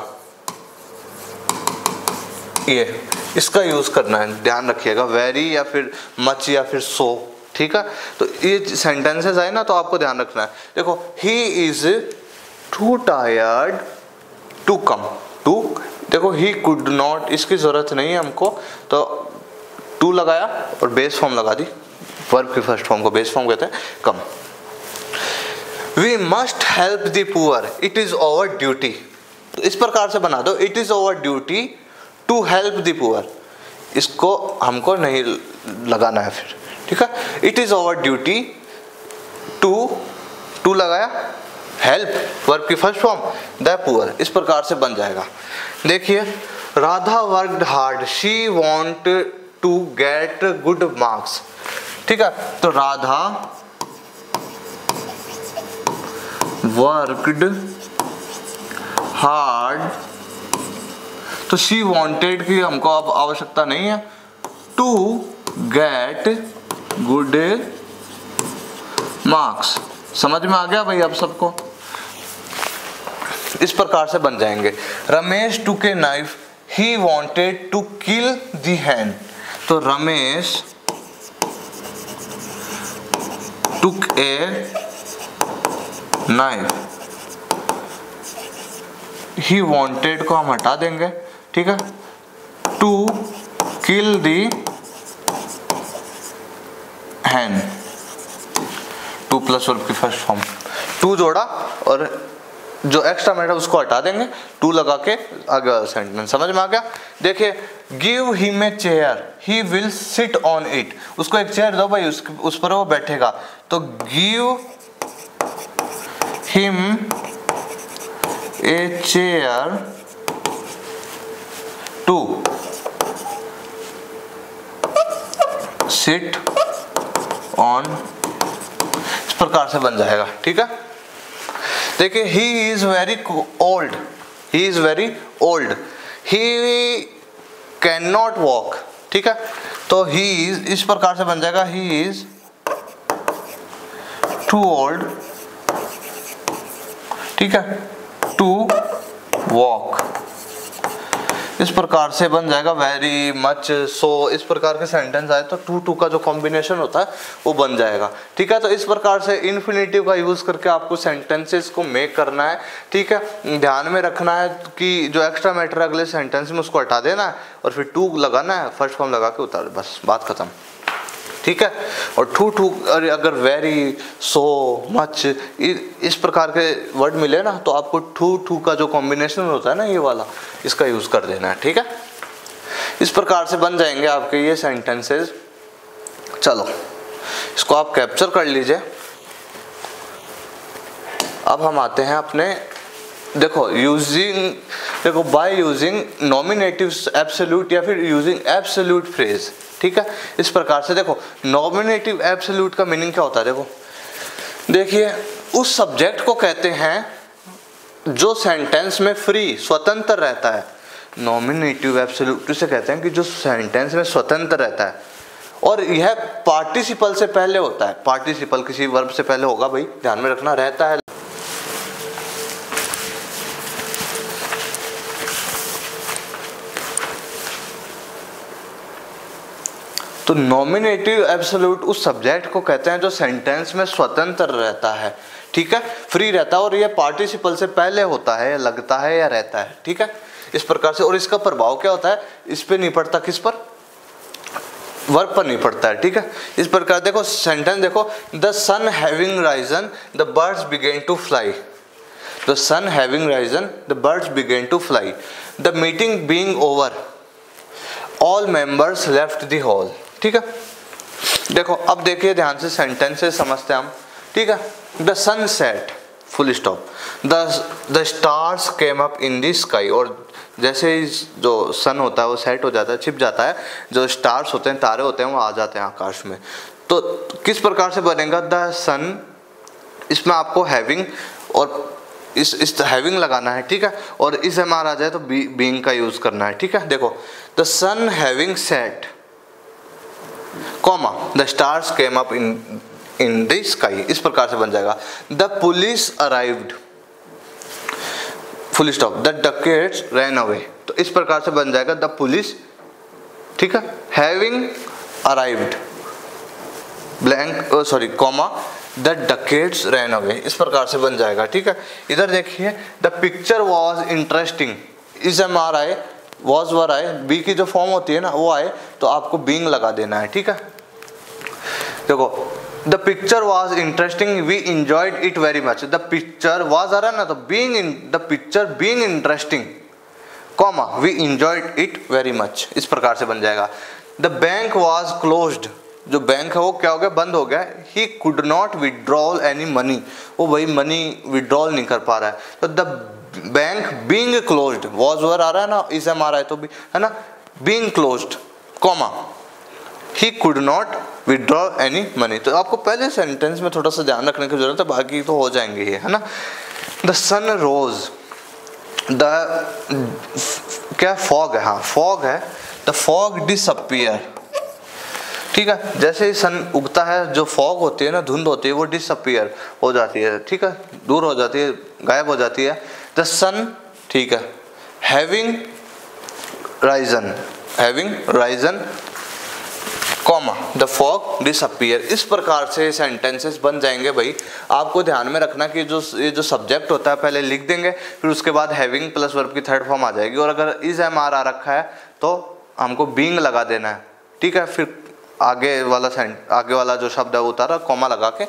ये इसका यूज करना है, ध्यान रखिएगा, वेरी या फिर मच या फिर सो, ठीक है। तो ये सेंटेंसेस आए ना तो आपको ध्यान रखना है। देखो he is too tired to come, to, देखो ही कुड नॉट, इसकी जरूरत नहीं है हमको, तो टू लगाया और बेस फॉर्म लगा दी, वर्ब की फर्स्ट फॉर्म को बेस फॉर्म कहते हैं, come. We must help the poor, it is our duty, तो इस प्रकार से बना दो, it is our duty to help the poor, इसको हमको नहीं लगाना है फिर, ठीक है। It is our duty to, to लगाया, हेल्प वर्ब की फर्स्ट फॉर्म, द पुअर, इस प्रकार से बन जाएगा। देखिए Radha worked hard, she want to get good marks, ठीक है। तो राधा वर्कड हार्ड, तो शी वांटेड की हमको अब आवश्यकता नहीं है, टू गेट गुड मार्क्स, समझ में आ गया भाई अब सबको। इस प्रकार से बन जाएंगे। Ramesh took a knife, he wanted to kill the hen, तो Ramesh took a knife, he wanted को हम हटा देंगे, ठीक है, to kill the hen, to plus verb की फर्स्ट फॉर्म, टू जोड़ा और जो एक्स्ट्रा मैटर उसको हटा देंगे, टू लगा के आगे वाला सेंटेंस, समझ में आ गया। देखिए give him a chair, he will sit on it, उसको एक चेयर दो भाई, उस पर वो बैठेगा, तो give him a chair to sit on, इस प्रकार से बन जाएगा, ठीक है। देखिए he is very old, he is very old, he can not walk, ठीक है। तो ही इज, इस प्रकार से बन जाएगा, ही इज टू ओल्ड, ठीक है, टू वॉक, इस प्रकार से बन जाएगा। वेरी मच, सो, इस प्रकार के सेंटेंस आए तो टू टू का जो कॉम्बिनेशन होता है वो बन जाएगा, ठीक है। तो इस प्रकार से इन्फिनेटिव का यूज करके आपको सेंटेंसेस को मेक करना है, ठीक है। ध्यान में रखना है कि जो एक्स्ट्रा मैटर अगले सेंटेंस में उसको हटा देना है और फिर टू लगाना है, फर्स्ट फॉर्म लगा के उतार, बस बात खत्म, ठीक है। और टू टू अगर वेरी, सो, मच, इस प्रकार के वर्ड मिले ना तो आपको टू टू का जो कॉम्बिनेशन होता है ना ये वाला, इसका यूज कर देना है, ठीक है। इस प्रकार से बन जाएंगे आपके ये सेंटेंसेस। चलो इसको आप कैप्चर कर लीजिए। अब हम आते हैं अपने, देखो यूजिंग, देखो बाय यूजिंग नॉमिनेटिव्स एब्सोल्यूट या फिर यूजिंग एब्सोल्यूट फ्रेज, ठीक है। इस प्रकार से देखो नॉमिनेटिव एब्सोल्यूट का मीनिंग क्या होता है, देखो देखिए उस सब्जेक्ट को कहते हैं जो सेंटेंस में फ्री, स्वतंत्र रहता है। नॉमिनेटिव एब्सोल्यूट से कहते हैं कि जो सेंटेंस में स्वतंत्र रहता है, और यह पार्टिसिपल से पहले होता है। पार्टिसिपल किसी वर्ब से पहले होगा भाई, ध्यान में रखना, रहता है। तो नॉमिनेटिव एब्सोल्यूट उस सब्जेक्ट को कहते हैं जो सेंटेंस में स्वतंत्र रहता है, ठीक है, फ्री रहता है, और ये पार्टिसिपल से पहले होता है, लगता है या रहता है, ठीक है, इस प्रकार से। और इसका प्रभाव क्या होता है, इस पे नहीं पड़ता, किस पर, वर्ब पर नहीं पड़ता है, ठीक है। इस प्रकार देखो सेंटेंस देखो, the sun having risen the birds began to fly, the sun having risen the birds began to fly, the meeting being over all members left the hall, ठीक है। देखो अब देखिए ध्यान से सेंटेंसेस समझते हैं हम, ठीक है। The sun set full stop, the stars came up in the sky, और जैसे ही जो सन होता है वो सेट हो जाता है, छिप जाता है, जो स्टार्स होते हैं, तारे होते हैं, वो आ जाते हैं आकाश में। तो किस प्रकार से बनेगा द सन, इसमें आपको हैविंग और इस हैविंग लगाना है, ठीक है, और इस एमआर आ जाए तो बीइंग का यूज करना है, ठीक है। देखो the sun having set comma the stars came up in the sky, इस प्रकार से बन जाएगा। The police arrived full stop, the dacoits ran away, तो इस प्रकार से बन जाएगा द पुलिस, ठीक है, having arrived blank sorry comma the dacoits ran away, इस प्रकार से बन जाएगा, ठीक है। इधर देखिए the picture was interesting, is am are आए, वॉज वर आए, बी की जो फॉर्म होती है ना वो आए, तो आपको बीइंग लगा देना है, ठीक है। देखो the picture was interesting we enjoyed it very much, the picture was आ रहा है ना, तो being in the picture being interesting comma we enjoyed it very much, इस प्रकार से बन जाएगा। द बैंक वॉज क्लोज्ड, जो बैंक है वो क्या हो गया, बंद हो गया। He could not withdrawal any money, वो वही मनी विड्रॉल नहीं कर पा रहा है, तो the bank being closed, was were आ रहा है ना, इस एम आ रहा है तो भी है ना, being closed comma he could not withdraw any money. तो आपको पहले सेंटेंस में थोड़ा सा ध्यान रखने की जरूरत है, बाकी तो हो जाएंगे ये, है ना। द सन रोज, द क्या फॉग है, हाँ फॉग है, द फॉग डिसअपियर, ठीक है। जैसे ही सन उगता है जो फॉग होती है ना, धुंध होती है, वो डिसअपियर हो जाती है, ठीक है, दूर हो जाती है, गायब हो जाती है। द सन, ठीक है, having Ryzen comma the fog disappear, इस प्रकार से सेंटेंसेस बन जाएंगे भाई। आपको ध्यान में रखना कि ये जो सब्जेक्ट होता है पहले लिख देंगे, फिर उसके बाद हैविंग प्लस वर्ब की थर्ड फॉर्म आ जाएगी, और अगर इज एम आर आ रखा है तो हमको बीइंग लगा देना है, ठीक है, फिर आगे वाला जो शब्द है वो उतारा कॉमा लगा के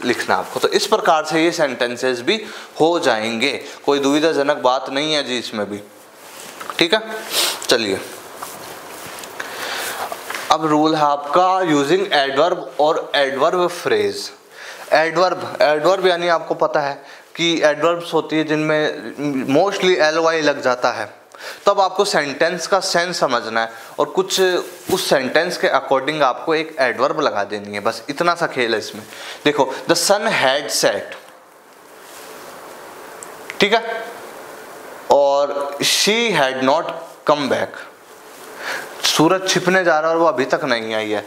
लिखना आपको। तो इस प्रकार से ये सेंटेंसेस भी हो जाएंगे, कोई दुविधाजनक बात नहीं है जी इसमें भी, ठीक है। चलिए अब रूल है आपका यूजिंग एडवर्ब और एडवर्ब फ्रेज। एडवर्ब यानी आपको पता है कि एडवर्ब्स होती है जिनमें मोस्टली ly लग जाता है, तब आपको सेंटेंस का सेंस समझना है और कुछ उस सेंटेंस के अकॉर्डिंग आपको एक एडवर्ब लगा देनी है, बस इतना सा खेल है इसमें। देखो द सन हैड सेट, ठीक है, और she had not come back, सूरज छिपने जा रहा है और वो अभी तक नहीं आई है।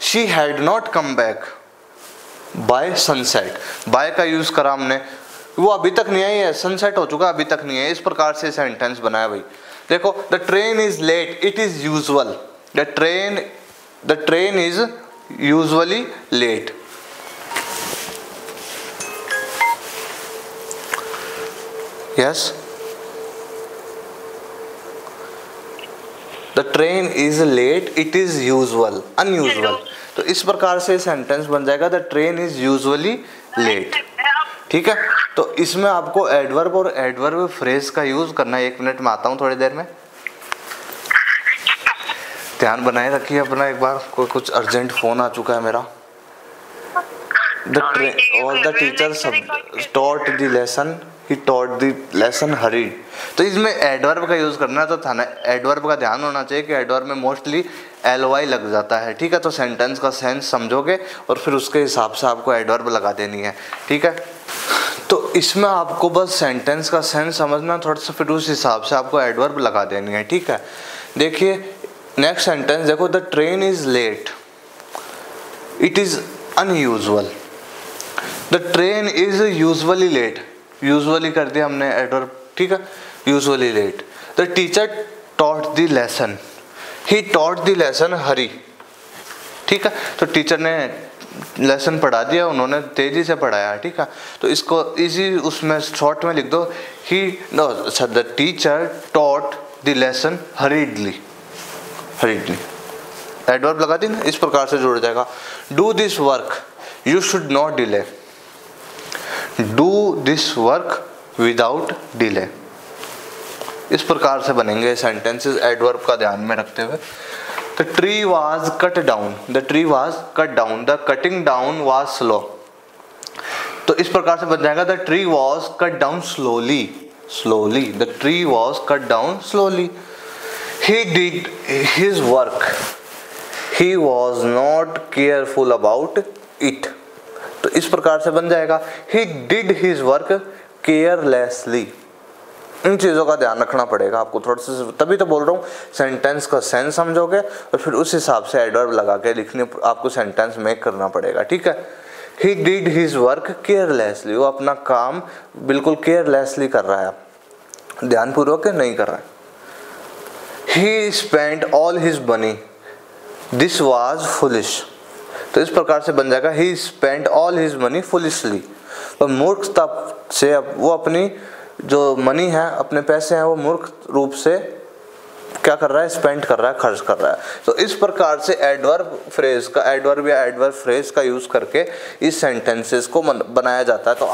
She had not come back by sunset, by का यूज करा हमने, वो अभी तक नहीं आई है, सनसेट हो चुका अभी तक नहीं है, इस प्रकार से सेंटेंस बनाया भाई। देखो the train is late, it is usual, the train is usually late, yes, the train is late, it is usual, unusual, तो इस प्रकार से सेंटेंस बन जाएगा the train is usually late, ठीक है। तो इसमें आपको एडवर्ब और एडवर्ब फ्रेज का यूज करना है। 1 मिनट में आता हूँ थोड़ी देर में, ध्यान बनाए रखिए अपना। एक बार कोई कुछ अर्जेंट फोन आ चुका है मेरा। The teacher taught the lesson, he taught the lesson hurried, तो इसमें एडवर्ब का यूज करना है। तो था ना, एडवर्ब का ध्यान होना चाहिए कि एडवर्ब में मोस्टली ly लग जाता है, ठीक है। तो सेंटेंस का सेंस समझोगे और फिर उसके हिसाब से आपको एडवर्ब लगा देनी है, ठीक है। तो इसमें आपको बस सेंटेंस का सेंस समझना थोड़ा सा, फिर उस हिसाब से आपको एडवर्ब लगा देनी है, ठीक है। देखिए नेक्स्ट सेंटेंस देखो, the train is late, it is unusual, the train is usually late, usually कर दिया हमने एडवर्ब, ठीक है, usually late. The teacher taught the lesson, he taught the lesson hurry, ठीक है। तो टीचर ने लेसन पढ़ा दिया, उन्होंने तेजी से पढ़ाया, ठीक है। तो इसको इजी उसमें शॉर्ट में लिख दो, the teacher taught the lesson हरीडली। Adverb लगा दी ना, इस प्रकार से जुड़ जाएगा। Do this work you should not delay, do this work without delay. इस प्रकार से बनेंगे सेंटेंसेस एडवर्ब का ध्यान में रखते हुए। The tree was cut down. The tree was cut down. The cutting down was slow. तो इस प्रकार से बन जाएगा The tree was cut down slowly. Slowly. The tree was cut down slowly. He did his work. He was not careful about it. तो इस प्रकार से बन जाएगा He did his work carelessly. इन चीज़ों का ध्यान रखना पड़ेगा आपको थोड़ा सा, तभी तो बोल रहा हूँ सेंटेंस का सेंस समझोगे और फिर उस हिसाब से एडवर्ब लगा के लिखने आपको सेंटेंस मेक करना पड़ेगा, ठीक है। He did his work carelessly, वो अपना काम बिल्कुल केयरलेसली कर रहा है, ध्यानपूर्वक नहीं कर रहा है। He spend all his money, this was foolish. तो इस प्रकार से बन जाएगा he spend all his money foolishly. तो मूर्खता से वो अपनी जो मनी है, अपने पैसे हैं, वो मूर्ख रूप से क्या कर रहा है, स्पेंड कर रहा है, खर्च कर रहा है। तो इस प्रकार से एडवर्ब फ्रेज का, एडवर्ब या एडवर्ब फ्रेज का यूज करके इस सेंटेंसेस को बनाया जाता है। तो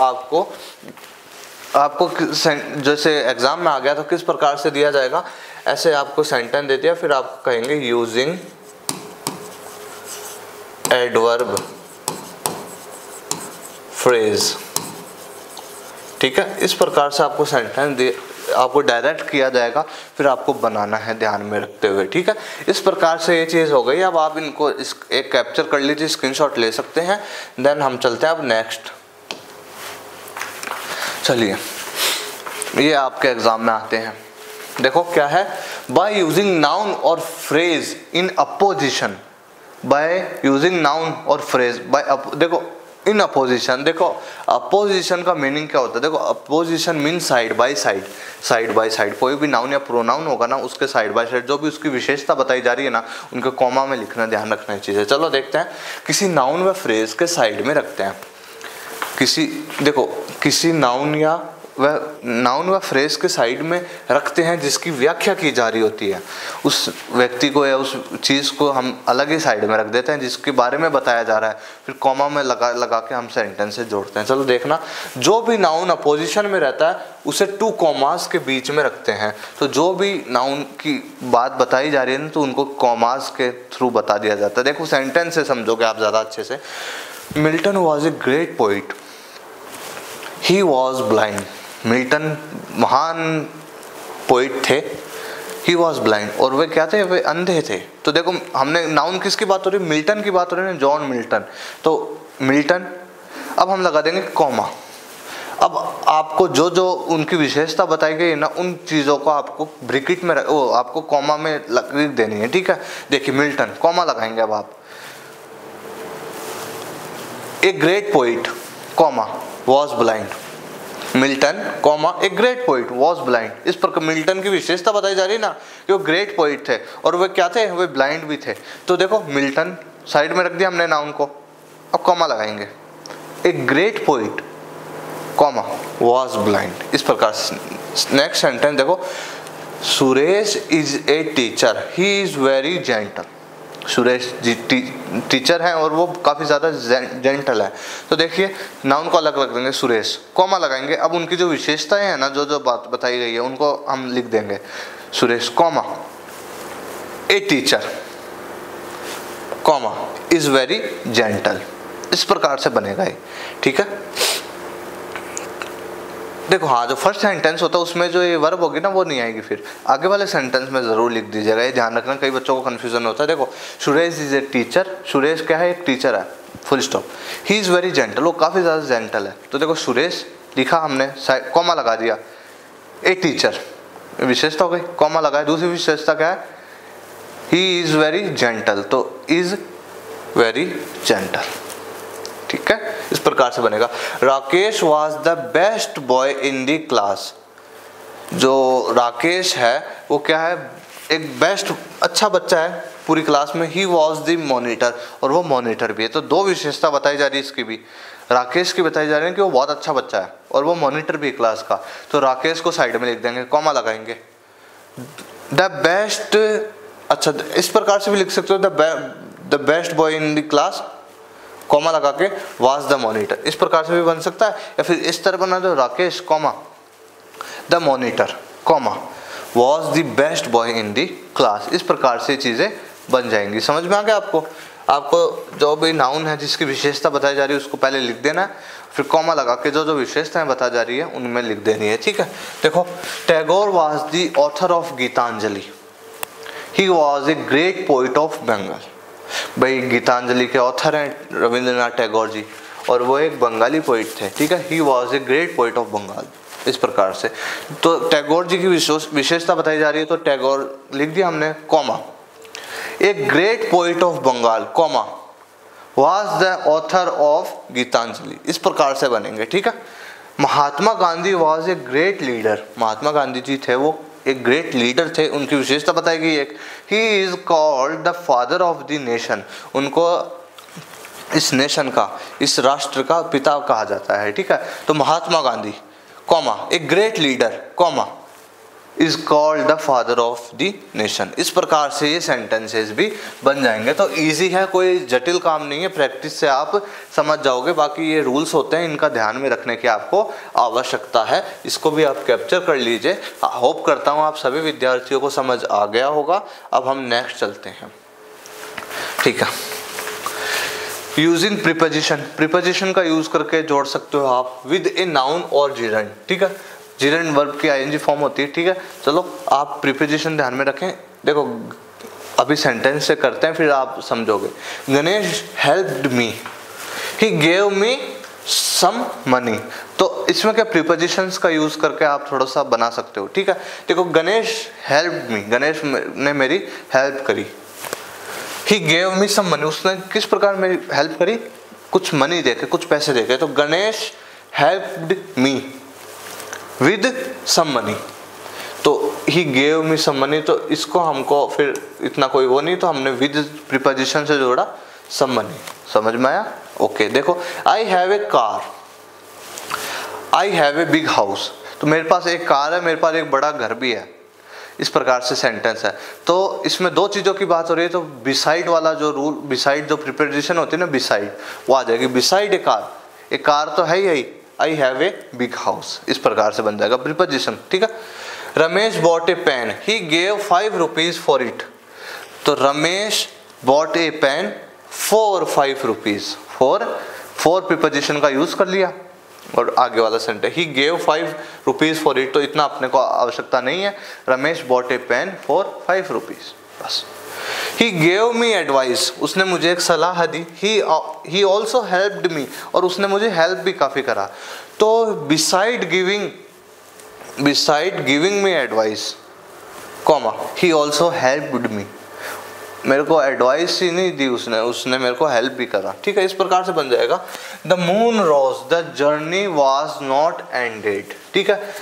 आपको जैसे एग्जाम में आ गया तो किस प्रकार से दिया जाएगा, ऐसे आपको सेंटेंस दे दिया, फिर आप कहेंगे यूजिंग एडवर्ब फ्रेज, ठीक है। इस प्रकार से आपको सेंटेंस आपको डायरेक्ट किया जाएगा, फिर आपको बनाना है ध्यान में रखते हुए, ठीक है। इस प्रकार से ये चीज़ हो गई। अब आप इनको एक कैप्चर कर लीजिए, स्क्रीनशॉट ले सकते हैं। देन हम चलते हैं अब नेक्स्ट। चलिए ये आपके एग्जाम में आते हैं, देखो क्या है, बाय यूजिंग नाउन और phrase in opposition. By using noun और फ्रेज बाय, देखो इन अपोजिशन, देखो अपोजिशन का मीनिंग क्या होता है, देखो opposition mean side by side, side by side. कोई भी नाउन या प्रोनाउन होगा ना, उसके साइड बाय साइड जो भी उसकी विशेषता बताई जा रही है ना, उनके कॉमा में लिखना, ध्यान रखना चीज़। चलो देखते हैं, किसी नाउन व फ्रेज के साइड में रखते हैं, किसी नाउन व फ्रेज के साइड में रखते हैं जिसकी व्याख्या की जा रही होती है। उस व्यक्ति को या उस चीज़ को हम अलग ही साइड में रख देते हैं जिसके बारे में बताया जा रहा है, फिर कॉमा में लगा के हम सेंटेंस से जोड़ते हैं। चलो देखना, जो भी नाउन अपोजिशन में रहता है उसे 2 कॉमास के बीच में रखते हैं। तो जो भी नाउन की बात बताई जा रही है ना, तो उनको कॉमास के थ्रू बता दिया जाता है। देखो सेंटेंस से समझोगे आप ज़्यादा अच्छे से। Milton was a great poet, he was blind. Milton महान पोइट थे, ही वॉज ब्लाइंड, और वे क्या थे, वे अंधे थे। तो देखो हमने नाउन किसकी बात हो रही है, मिल्टन की बात हो रही है, जॉन मिल्टन। तो मिल्टन, अब हम लगा देंगे कॉमा। अब आपको जो जो उनकी विशेषता बताई गई है ना, उन चीज़ों को आपको ब्रैकेट में आपको कॉमा में लिख देनी है, ठीक है। देखिए मिल्टन, कॉमा लगाएंगे। अब आप ए great poet, comma, was blind. Milton, comma, a great poet was blind. इस प्रकार मिल्टन की विशेषता बताई जा रही है ना, कि वो ग्रेट पोइट थे और वे क्या थे, वे ब्लाइंड भी थे। तो देखो मिल्टन साइड में रख दिया हमने नाउन को, अब कॉमा लगाएंगे। A great poet, comma, was blind. इस प्रकार से नेक्स्ट सेंटेंस देखो, Suresh is a teacher, he is very gentle. Suresh ji teacher हैं और वो काफ़ी ज़्यादा जेंटल है। तो देखिए नाउन को अलग रख देंगे, सुरेश, कॉमा लगाएंगे। अब उनकी जो विशेषताएं हैं ना, जो जो बात बताई गई है, उनको हम लिख देंगे। Suresh, comma, a teacher, comma, is very gentle. इस प्रकार से बनेगा ये, ठीक है। देखो हाँ, जो फर्स्ट सेंटेंस होता है उसमें जो ये वर्ब होगी ना, वो नहीं आएगी, फिर आगे वाले सेंटेंस में ज़रूर लिख दीजिएगा। ये ध्यान रखना, कई बच्चों को कन्फ्यूजन होता है। देखो Suresh is a teacher, Suresh क्या है, एक टीचर है, full stop. He is very gentle, वो काफ़ी ज़्यादा जेंटल है। तो देखो सुरेश लिखा हमने, कॉमा लगा दिया। ए टीचर विशेषता हो गई, कॉमा लगाया। दूसरी विशेषता क्या है, ही इज़ वेरी जेंटल, तो इज़ वेरी जेंटल, ठीक है। इस प्रकार से बनेगा। Rakesh was the best boy in the class. जो राकेश है वो क्या है, एक बेस्ट अच्छा बच्चा है पूरी क्लास में, ही वॉज द मॉनिटर, और वो मॉनिटर भी है। तो दो विशेषता बताई जा रही है इसकी भी, राकेश की बताई जा रही है कि वो बहुत अच्छा बच्चा है और वो मॉनिटर भी क्लास का। तो राकेश को साइड में लिख देंगे, कॉमा लगाएंगे। द बेस्ट, अच्छा इस प्रकार से भी लिख सकते हो, the best boy in the class, comma लगा के वाज द मॉनिटर, इस प्रकार से भी बन सकता है। या फिर इस तरह बना दो, Rakesh comma the monitor comma was the best boy in the class. इस प्रकार से चीज़ें बन जाएंगी। समझ में आ गया आपको? आपको जो भी नाउन है जिसकी विशेषता बताई जा रही है उसको पहले लिख देना है, फिर कॉमा लगा के जो जो विशेषताएं बताई जा रही है उनमें लिख देनी है, ठीक है। देखो, Tagore was the author of Gitanjali, he was a great poet of Bengal. भाई गीतांजलि के ऑथर हैं रविंद्रनाथ टैगोर जी, और वो एक बंगाली पोइट थे, ठीक है। He was a great poet of Bengal, इस प्रकार से। तो टैगोर जी की विशेषता बताई जा रही है, तो टैगोर लिख दिया हमने, comma a great poet of Bengal, comma was the author of Gitanjali, इस प्रकार से बनेंगे, ठीक है। Mahatma Gandhi was a great leader, Mahatma Gandhi ji थे वो एक ग्रेट लीडर थे, उनकी विशेषता बताई गई एक, he is called the father of the nation, उनको इस नेशन का, इस राष्ट्र का पिता कहा जाता है, ठीक है। तो Mahatma Gandhi comma a great leader comma is called the father of the nation, इस प्रकार से ये सेंटेंसेस भी बन जाएंगे। तो इजी है, कोई जटिल काम नहीं है, प्रैक्टिस से आप समझ जाओगे। बाकी ये रूल्स होते हैं, इनका ध्यान में रखने की आपको आवश्यकता है, इसको भी आप कैप्चर कर लीजिए। होप करता हूँ आप सभी विद्यार्थियों को समझ आ गया होगा। अब हम नेक्स्ट चलते हैं, ठीक है। यूजिंग प्रीपोजिशन, प्रीपोजिशन का यूज करके जोड़ सकते हो आप विद ए नाउन और जिरंड, ठीक है। जिरंड वर्ब की आईएनजी फॉर्म होती है, ठीक है। चलो आप प्रीपोजिशन ध्यान में रखें। देखो अभी सेंटेंस से करते हैं फिर आप समझोगे। Ganesh helped me, he gave me some money. तो इसमें क्या प्रीपोजिशंस का यूज करके आप थोड़ा सा बना सकते हो, ठीक है। देखो गणेश हेल्प्ड मी, गणेश ने मेरी हेल्प करी। ही गेव मी सम मनी, उसने किस प्रकार मेरी हेल्प करी, कुछ मनी देके, कुछ पैसे देके। तो Ganesh helped me with some money, तो he gave me some money, तो इसको हमको फिर इतना कोई वो नहीं, तो हमने विद प्रीपोजिशन से जोड़ा सम मनी। समझ में आया? ओके। देखो आई have A car, I have a big house, तो मेरे पास एक कार है, मेरे पास एक बड़ा घर भी है, इस प्रकार से सेंटेंस है। तो इसमें दो चीज़ों की बात हो रही है, तो बिसाइड वाला जो रूल, बिसाइड जो प्रीपोजिशन होती है ना, बिसाइड, वो आ जाएगी। बिसाइड ए कार तो है ही, I have a big house, इस प्रकार से बन जाएगा प्रीपोजिशन, ठीक है। Ramesh bought a pen, he gave 5 rupees for it, तो Ramesh bought a pen for 5 rupees, for preposition का यूज कर लिया और आगे वाला sentence he gave 5 rupees for it, तो इतना अपने को आवश्यकता नहीं है। Ramesh bought a pen for 5 rupees, बस। ही गेव मी एडवाइस, उसने मुझे एक सलाह दी। ही ऑल्सो हेल्प्ड मी, और उसने मुझे हेल्प भी काफ़ी करा। तो beside giving me advice comma he also helped me, मेरे को एडवाइस ही नहीं दी उसने मेरे को हेल्प भी करा, ठीक है। इस प्रकार से बन जाएगा। The moon rose, the journey was not ended, ठीक है।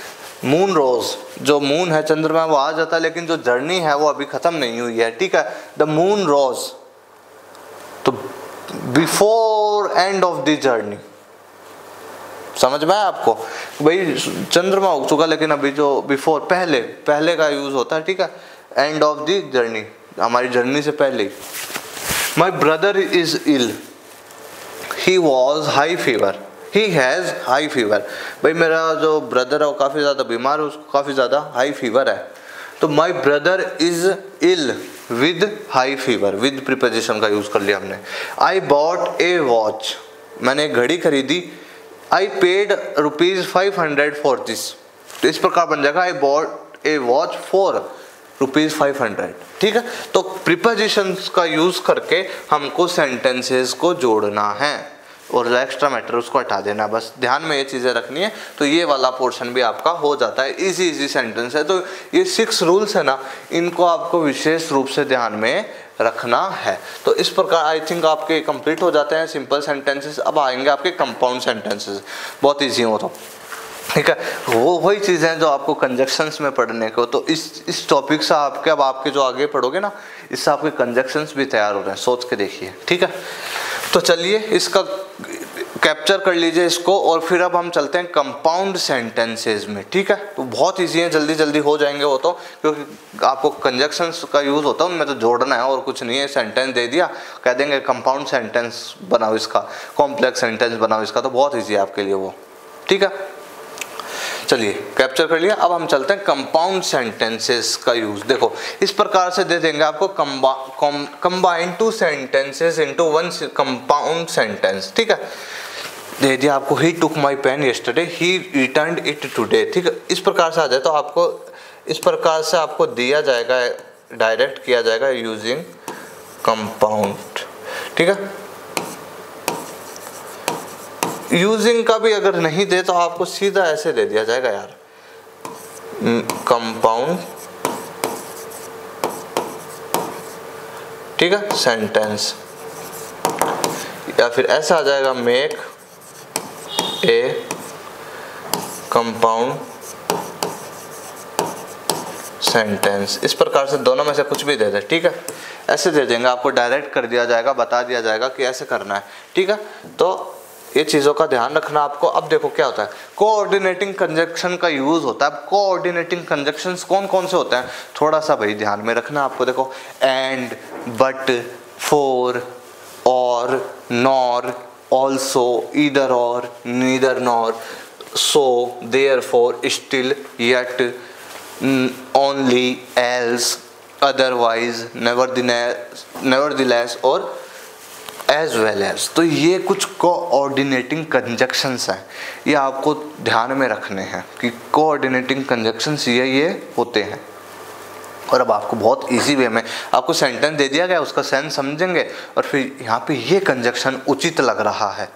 मून रोज, जो मून है चंद्रमा वो आ जाता है, लेकिन जो जर्नी है वो अभी खत्म नहीं हुई है, ठीक है। द मून रोज, तो before and of the journey, समझ में आया आपको? भाई चंद्रमा उग चुका, लेकिन अभी जो बिफोर, पहले का यूज होता है, ठीक है। एंड ऑफ द जर्नी, हमारी जर्नी से पहले। My brother is ill, he was high fever, he has high fever, भाई मेरा जो ब्रदर है वो काफ़ी ज़्यादा बीमार है, उसको काफ़ी ज़्यादा हाई फीवर है। तो my brother is ill with high fever, with preposition का यूज़ कर लिया हमने। आई बॉट ए वॉच, मैंने एक घड़ी खरीदी। आई पेड ₹500 फॉर दिस, तो इस प्रकार बन जाएगा I bought A watch for ₹500, ठीक है। तो प्रीपोजिशंस का यूज करके हमको सेंटेंसेस को जोड़ना है, और जो एक्स्ट्रा मैटर उसको हटा देना, बस ध्यान में ये चीज़ें रखनी है। तो ये वाला पोर्शन भी आपका हो जाता है। इजी सेंटेंस है। तो ये 6 रूल्स है ना, इनको आपको विशेष रूप से ध्यान में रखना है। तो इस प्रकार आई थिंक आपके कंप्लीट हो जाते हैं सिंपल सेंटेंसेस। अब आएंगे आपके कंपाउंड सेंटेंसेस, बहुत ईजी हो। तो ठीक है, वो वही चीज़ें हैं जो आपको कंजक्शंस में पढ़ने को। तो इस टॉपिक से आपके, अब आपके जो आगे पढ़ोगे ना, इससे आपके कंजक्शंस भी तैयार हो रहे हैं, सोच के देखिए। ठीक है, तो चलिए इसका कैप्चर कर लीजिए इसको, और फिर अब हम चलते हैं कंपाउंड सेंटेंसेस में। ठीक है, तो बहुत ईजी है, जल्दी जल्दी हो जाएंगे वो तो, क्योंकि आपको कंजक्शंस का यूज़ होता है उनमें, तो जोड़ना है और कुछ नहीं है। सेंटेंस दे दिया, कह देंगे कंपाउंड सेंटेंस बनाओ इसका, कॉम्प्लेक्स सेंटेंस बनाओ इसका, तो बहुत ईजी है आपके लिए वो। ठीक है, चलिए कैप्चर कर लिया। अब हम चलते हैं कंपाउंड सेंटेंसेस का यूज। देखो इस प्रकार से दे देंगे आपको, combine two sentences into one compound sentence. ठीक है, दे दिया आपको, he took my pen yesterday, he returned it today. ठीक है, इस प्रकार से आ जाए तो आपको, इस प्रकार से आपको दिया जाएगा, डायरेक्ट किया जाएगा यूजिंग कंपाउंड। ठीक है, यूजिंग का भी अगर नहीं दे तो आपको सीधा ऐसे दे दिया जाएगा यार, कंपाउंड। ठीक है, सेंटेंस, या फिर ऐसा आ जाएगा, मेक ए कंपाउंड सेंटेंस। इस प्रकार से दोनों में से कुछ भी दे दे। ठीक है, ऐसे दे देंगे, आपको डायरेक्ट कर दिया जाएगा, बता दिया जाएगा कि ऐसे करना है। ठीक है, तो ये चीज़ों का ध्यान रखना आपको। अब देखो क्या होता है, कोऑर्डिनेटिंग कंजक्शन का यूज होता है। कोऑर्डिनेटिंग कंजक्शंस कौन कौन से होते हैं, थोड़ा सा भाई ध्यान में रखना आपको। देखो, and, but, for, or, nor, also, either or, neither nor, so, therefore, still, yet, only, else, otherwise, nevertheless और एज वेल एज। तो ये कुछ कोऑर्डिनेटिंग कंजक्शंस हैं, ये आपको ध्यान में रखने हैं कि कोऑर्डिनेटिंग कंजक्शंस ये होते हैं। और अब आपको बहुत इजी वे में आपको सेंटेंस दे दिया गया, उसका सेंस समझेंगे, और फिर यहाँ पे ये कंजक्शन उचित लग रहा है,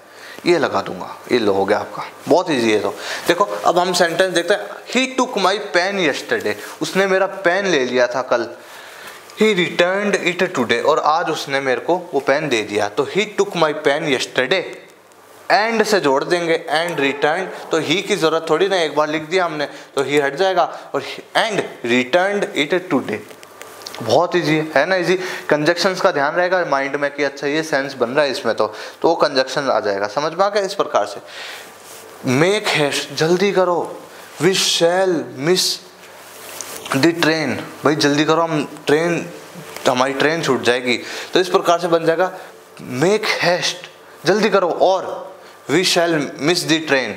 ये लगा दूंगा, ये लो हो गया आपका। बहुत इजी है। तो देखो अब हम सेंटेंस देखते हैं, ही टुक माई पेन यस्टरडे, उसने मेरा पेन ले लिया था कल। ही रिटर्न्ड इट टुडे, और आज उसने मेरे को वो पेन दे दिया। तो ही took my pen yesterday, and से जोड़ देंगे, एंड रिटर्न, तो ही की जरूरत थोड़ी ना, एक बार लिख दिया हमने तो ही हट जाएगा, और एंड रिटर्न्ड इट टुडे। बहुत इजी है ना, इजी। कंजक्शंस का ध्यान रहेगा माइंड में कि अच्छा ये सेंस बन रहा है इसमें, तो वो कंजक्शन आ जाएगा, समझ में आ गया। इस प्रकार से मेक हेस्ट, जल्दी करो, we shall miss the train, भाई जल्दी करो, हमारी ट्रेन छूट जाएगी। तो इस प्रकार से बन जाएगा, मेक हेस्ट, जल्दी करो, और we shall miss the train.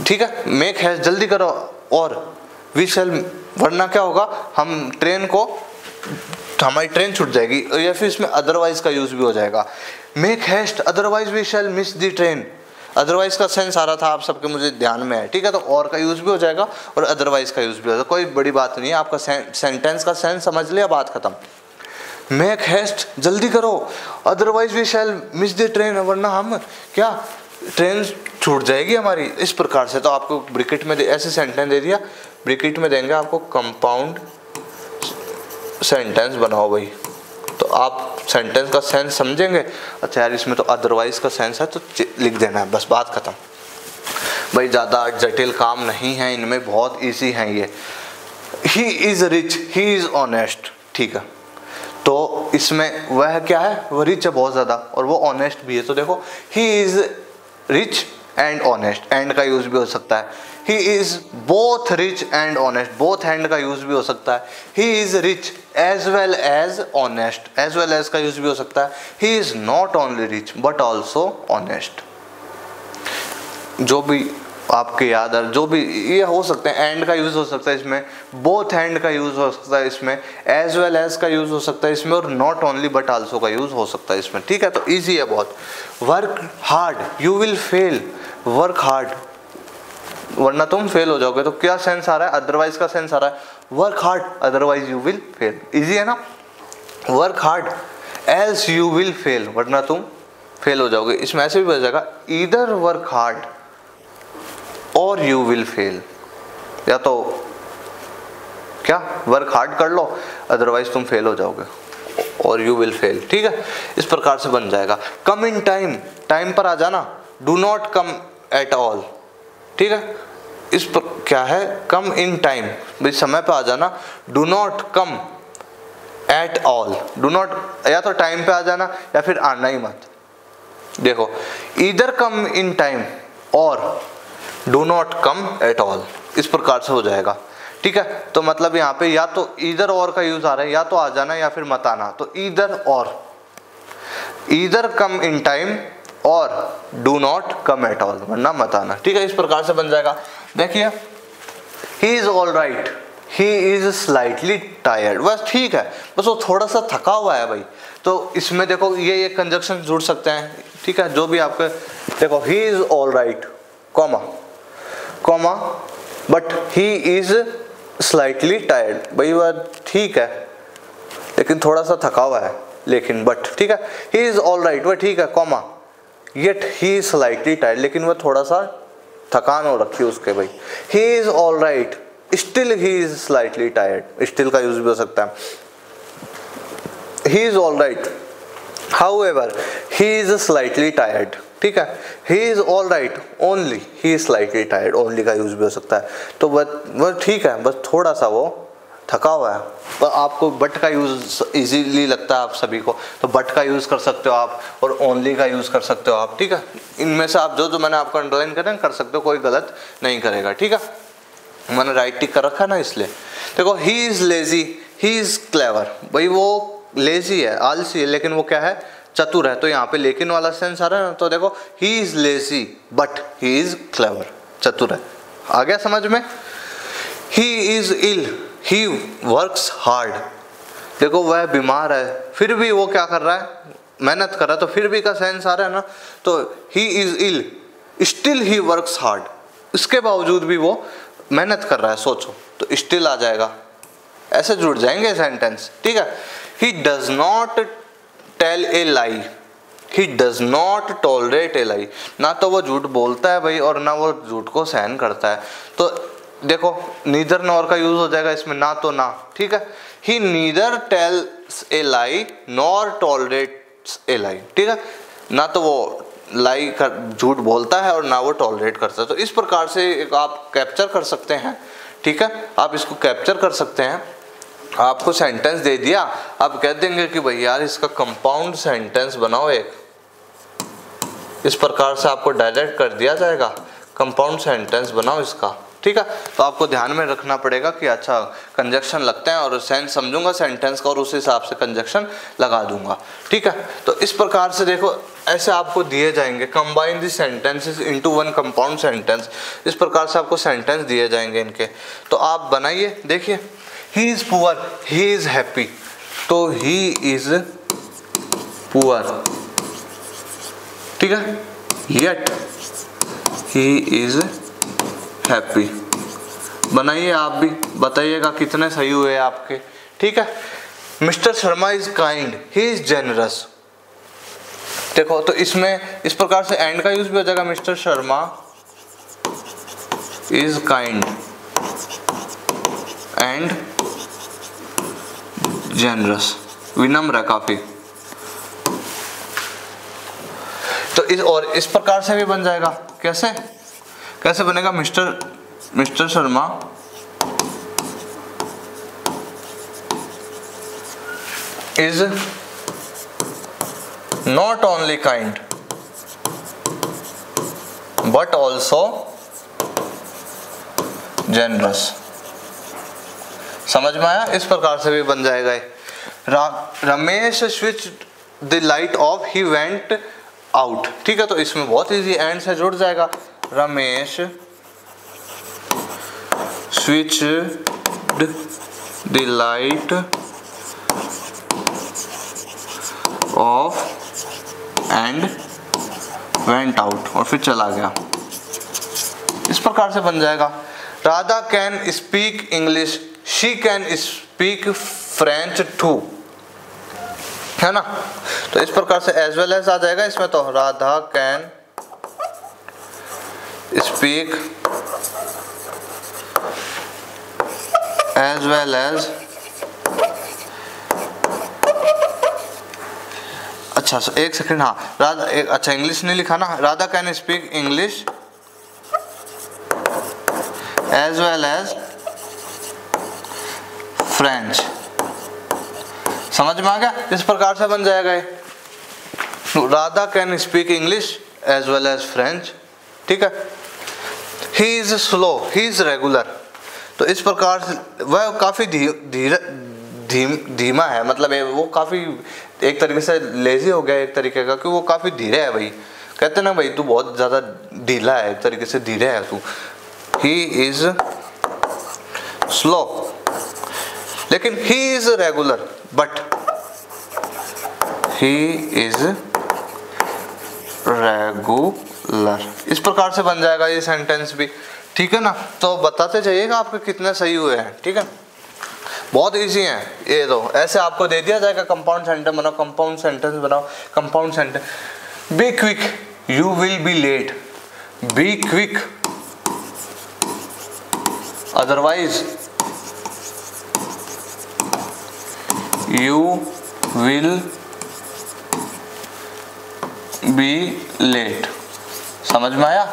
ठीक है, मेक हेस्ट, जल्दी करो, और वी शैल, वरना क्या होगा, हम ट्रेन को, हमारी ट्रेन छूट जाएगी। या फिर इसमें अदरवाइज का यूज भी हो जाएगा, make haste otherwise we shall miss the train. Otherwise का सेंस आ रहा था आप सबके, मुझे ध्यान में है। ठीक है, तो और का यूज भी हो जाएगा और अदरवाइज का यूज भी हो जाएगा, कोई बड़ी बात नहीं है। आपका सेंटेंस का सेंस समझ लिया, बात खत्म। मेक हेस्ट, जल्दी करो, otherwise we shall miss the train, वरना हम क्या, ट्रेन छूट जाएगी हमारी। इस प्रकार से तो आपको ब्रैकेट में ऐसे सेंटेंस दे दिया, ब्रैकेट में देंगे आपको कंपाउंड सेंटेंस बनाओ भाई, तो आप सेंटेंस का सेंस समझेंगे। अच्छा यार इसमें तो अदरवाइज का सेंस है, तो लिख देना है, बस बात खत्म भाई। ज़्यादा जटिल काम नहीं है इनमें, बहुत इजी है ये। ही is rich, he is honest. ठीक है, तो इसमें वह क्या है, वो रिच है बहुत ज़्यादा, और वो ऑनेस्ट भी है। तो देखो, he is rich and honest, and का यूज भी हो सकता है। He is both rich and honest, both and का यूज भी हो सकता है। He is rich as well as honest, as well as का यूज भी हो सकता है। He is not only rich but also honest. जो भी आपके याद है, जो भी ये हो सकते हैं, एंड का यूज हो सकता है इसमें, बोथ हैंड का यूज हो सकता है इसमें, एज वेल एज का यूज हो सकता है इसमें, और नॉट ओनली बट आल्सो का यूज हो सकता है इसमें। ठीक है, तो इजी है बहुत। Work hard, you will fail, work hard, वरना तुम फेल हो जाओगे। तो क्या सेंस आ रहा है, अदरवाइज का सेंस आ रहा है, work hard otherwise you will fail. Easy है ना, work hard else you will fail, वरना तुम फेल हो जाओगे। इसमें ऐसे भी हो जाएगा, ईदर वर्क हार्ड और यू विल फेल, या तो क्या वर्क हार्ड कर लो अदरवाइज तुम फेल हो जाओगे, और यू विल फेल। ठीक है, इस प्रकार से बन जाएगा। कम इन टाइम, टाइम पर आ जाना। Do not come at all, ठीक है। इस पर क्या है, कम इन टाइम, भाई समय पे आ जाना। Do not come at all, do not या तो टाइम पे आ जाना या फिर आना ही मत। देखो ईदर कम इन टाइम और do not come at all, इस प्रकार से हो जाएगा, ठीक है। तो मतलब यहाँ पे या तो ईदर और का यूज आ रहा है, या तो आ जाना या फिर मत आना। तो ईदर और, ईदर कम इन टाइम और do not come at all, वरना मत आना, ठीक है। इस प्रकार से बन जाएगा। देखिए he is all right, he is slightly tired, बस ठीक है, बस वो थोड़ा सा थका हुआ है भाई। तो इसमें देखो ये कंजक्शन जुड़ सकते हैं, ठीक है। जो भी आपके देखो he is all right comma comma but he is slightly tired, भाई वह ठीक है लेकिन थोड़ा सा थका हुआ है, लेकिन बट ठीक है। ही इज ऑल राइट, वह ठीक है comma yet he is slightly tired, लेकिन वह थोड़ा सा थकान हो रखी है उसके भाई। He is all right still he is slightly tired, still का यूज भी हो सकता है। He is all right however he is slightly tired, ठीक है। He is all right only he is slightly tired, only का यूज भी हो सकता है। तो वह ठीक है, बस थोड़ा सा वो थका हुआ है। तो आपको बट का यूज इजीली लगता है आप सभी को, तो बट का यूज कर सकते हो आप और ओनली का यूज कर सकते हो आप, ठीक है। इनमें से आप जो मैंने आपको अंडरलाइन कर सकते हो, कोई गलत नहीं करेगा, ठीक है। मैंने राइट टिक कर रखा है ना, इसलिए। देखो he is lazy he is clever, भाई वो लेजी है, आलसी है, लेकिन वो क्या है, चतुर है। तो यहाँ पे लेकिन वाला सेंस आ रहा है ना, तो देखो he is lazy but he is clever, चतुर है। आ गया समझ में। He is ill he works hard, देखो वह बीमार है फिर भी वो क्या कर रहा है, मेहनत कर रहा है। तो फिर भी का सेंस आ रहा है ना, तो he is ill still he works hard, इसके बावजूद भी वो मेहनत कर रहा है, सोचो, तो स्टिल आ जाएगा। ऐसे जुड़ जाएंगे सेंटेंस, ठीक है। He does not tell a lie, he does not tolerate a lie, ना तो वो झूठ बोलता है भाई और ना वो झूठ को सहन करता है। तो देखो नीदर नॉर का यूज हो जाएगा इसमें, ना तो ना, ठीक है। He neither tells a lie nor tolerates a lie, ठीक है। ना तो वो लाई कर झूठ बोलता है और ना वो टॉलरेट करता है। तो इस प्रकार से आप कैप्चर कर सकते हैं, ठीक है। आप इसको कैप्चर कर सकते हैं। आपको सेंटेंस दे दिया, आप कह देंगे कि भाई यार इसका कंपाउंड सेंटेंस बनाओ एक, इस प्रकार से आपको डायरेक्ट कर दिया जाएगा, कंपाउंड सेंटेंस बनाओ इसका, ठीक है। तो आपको ध्यान में रखना पड़ेगा कि अच्छा कंजक्शन लगते हैं और सेंस समझूंगा सेंटेंस का और उस हिसाब से कंजक्शन लगा दूंगा, ठीक है। तो इस प्रकार से देखो ऐसे आपको दिए जाएंगे, कंबाइन दी sentences into one compound sentence, इस प्रकार से आपको सेंटेंस दिए जाएंगे इनके। तो आप बनाइए, देखिए he is poor he is happy, तो ही इज पुअर, ठीक है, येट ही इज हैप्पी। बनाइए आप भी, बताइएगा कितने सही हुए आपके, ठीक है। Mister Sharma is kind he is generous, देखो तो इसमें इस प्रकार से एंड का यूज भी हो जाएगा, mister Sharma is kind and generous, विनम्र है काफी। तो इस प्रकार से भी बन जाएगा, कैसे कैसे बनेगा, mister Sharma is not only kind but also generous, समझ में आया। इस प्रकार से भी बन जाएगा। Ramesh switch the light of he went out, ठीक है। तो इसमें बहुत इजी एंड से जुड़ जाएगा, Ramesh switch the light off and went out, और फिर चला गया, इस प्रकार से बन जाएगा। Radha can speak English she can speak French too, है ना। तो इस प्रकार से एज वेल एज आ जाएगा इसमें। तो Radha can speak as well as, अच्छा एक सेकंड, हाँ राधा अच्छा इंग्लिश नहीं लिखा ना, Radha can speak English as well as French. समझ में आ गया? इस प्रकार से बन जाएगा ये। Radha can speak English as well as French, ठीक है। He is slow, he is regular. तो इस प्रकार से वह काफ़ी धीमा है, मतलब वो काफ़ी एक तरीके से लेजी हो गया एक तरीके का, कि वो काफ़ी धीरे है भाई। कहते ना भाई तू बहुत ज़्यादा ढीला है, एक तरीके से धीरे है तू। ही इज स्लो, लेकिन ही is regular, but he is regular. इस प्रकार से बन जाएगा ये सेंटेंस भी, ठीक है ना। तो बताते जाइएगा आपके कितने सही हुए हैं, ठीक है। बहुत इजी है ये। तो ऐसे आपको दे दिया जाएगा कंपाउंड सेंटेंस बनाओ, कंपाउंड सेंटेंस बनाओ, compound sentence. Be quick, you will be late. Be quick, otherwise you will be late. समझ में आया?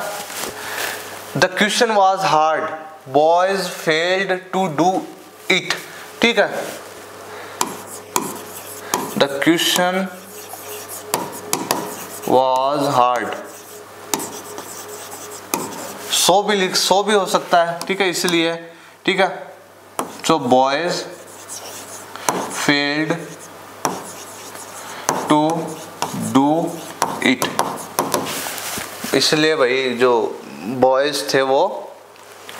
The question was hard, boys failed to do it, ठीक है। The question was hard, so भी हो सकता है, ठीक है, इसलिए, ठीक है। तो boys failed to do it, इसलिए भाई जो बॉयज थे वो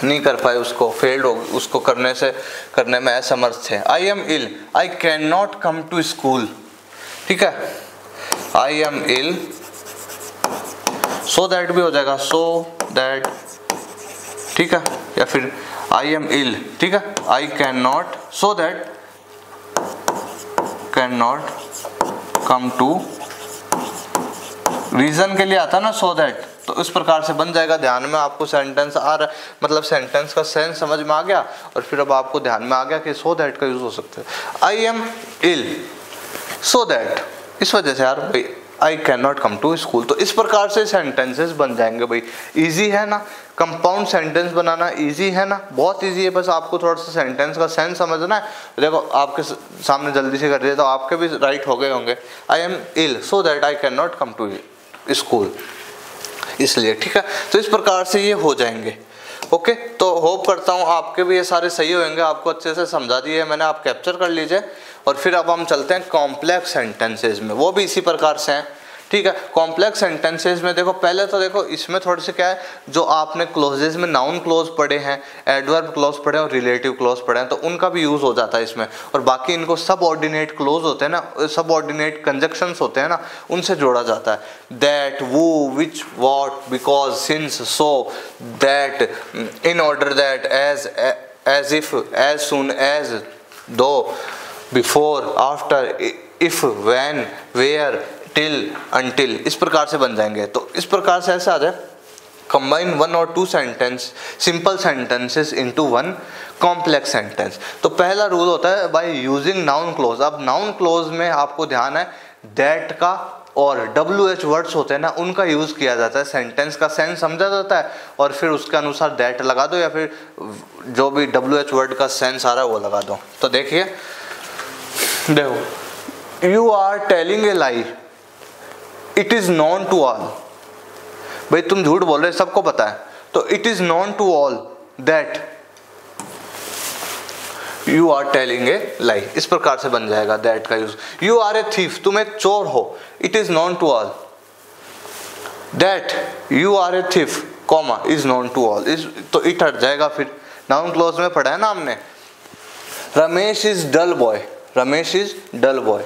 नहीं कर पाए उसको, फेल्ड हो उसको करने में असमर्थ थे। I am ill, I can not come to school, ठीक है। I am ill, so that भी हो जाएगा, सो दैट, ठीक है। या फिर आई एम इल, ठीक है। I can not, so that can not come to, reason के लिए आता ना सो दैट, तो इस प्रकार से बन जाएगा। ध्यान में आपको सेंटेंस आ रहा है, मतलब सेंटेंस का सेंस समझ में आ गया, और फिर अब आपको ध्यान में आ गया कि सो दैट का यूज हो सकता है। I am ill, so that, इस वजह से यार भाई I can not come to school. तो इस प्रकार से सेंटेंसेस बन जाएंगे भाई। इजी है ना, कंपाउंड सेंटेंस बनाना इजी है ना, बहुत इजी है। बस आपको थोड़ा सा सेंटेंस का सेंस समझना है। देखो आपके सामने जल्दी से कर दिया तो आपके भी राइट हो गए होंगे। I am ill, so that I can not come to school, इसलिए, ठीक है। तो इस प्रकार से ये हो जाएंगे। ओके, तो होप करता हूँ आपके भी ये सारे सही होंगे, आपको अच्छे से समझा दिए मैंने, आप कैप्चर कर लीजिए। और फिर अब हम चलते हैं कॉम्प्लेक्स सेंटेंसेज में, वो भी इसी प्रकार से हैं, ठीक है। कॉम्प्लेक्स सेंटेंसेज में देखो, पहले तो देखो इसमें थोड़ी सी क्या है, जो आपने क्लोजेज में नाउन क्लोज पढ़े हैं, एडवर्ब क्लोज पढ़े हैं और रिलेटिव क्लोज पढ़े हैं, तो उनका भी यूज हो जाता है इसमें। और बाकी इनको सबऑर्डिनेट क्लोज होते हैं ना, सबऑर्डिनेट कंजक्शंस होते हैं ना, उनसे जोड़ा जाता है। दैट, वो, which, what, because, since, so, that, in order that, as if, as soon as, though, before, after, if, when, where, till, until, इस प्रकार से बन जाएंगे। तो इस प्रकार से ऐसा आ जाए, कंबाइन 1 और 2 sentence, simple sentences into 1 complex sentence. तो पहला रूल होता है बाय यूजिंग नाउन क्लोज। अब नाउन क्लोज में आपको ध्यान है दैट का और WH वर्ड्स होते हैं ना, उनका यूज किया जाता है। सेंटेंस का सेंस समझा जाता है और फिर उसके अनुसार दैट लगा दो, या फिर जो भी WH वर्ड का सेंस आ रहा है वो लगा दो। तो देखिए, देखो, you are telling a lie, it is known to all. भाई तुम झूठ बोल रहे, सबको पता है। तो it is known to all that you are telling a lie, इस प्रकार से बन जाएगा दैट का use. You are a thief, तुम एक चोर हो, it is known to all that you are a thief, comma, is known to all. तो इट हट जाएगा। फिर नाउन क्लोज में पढ़ा है ना हमने, Ramesh is dull boy, Ramesh is dull boy.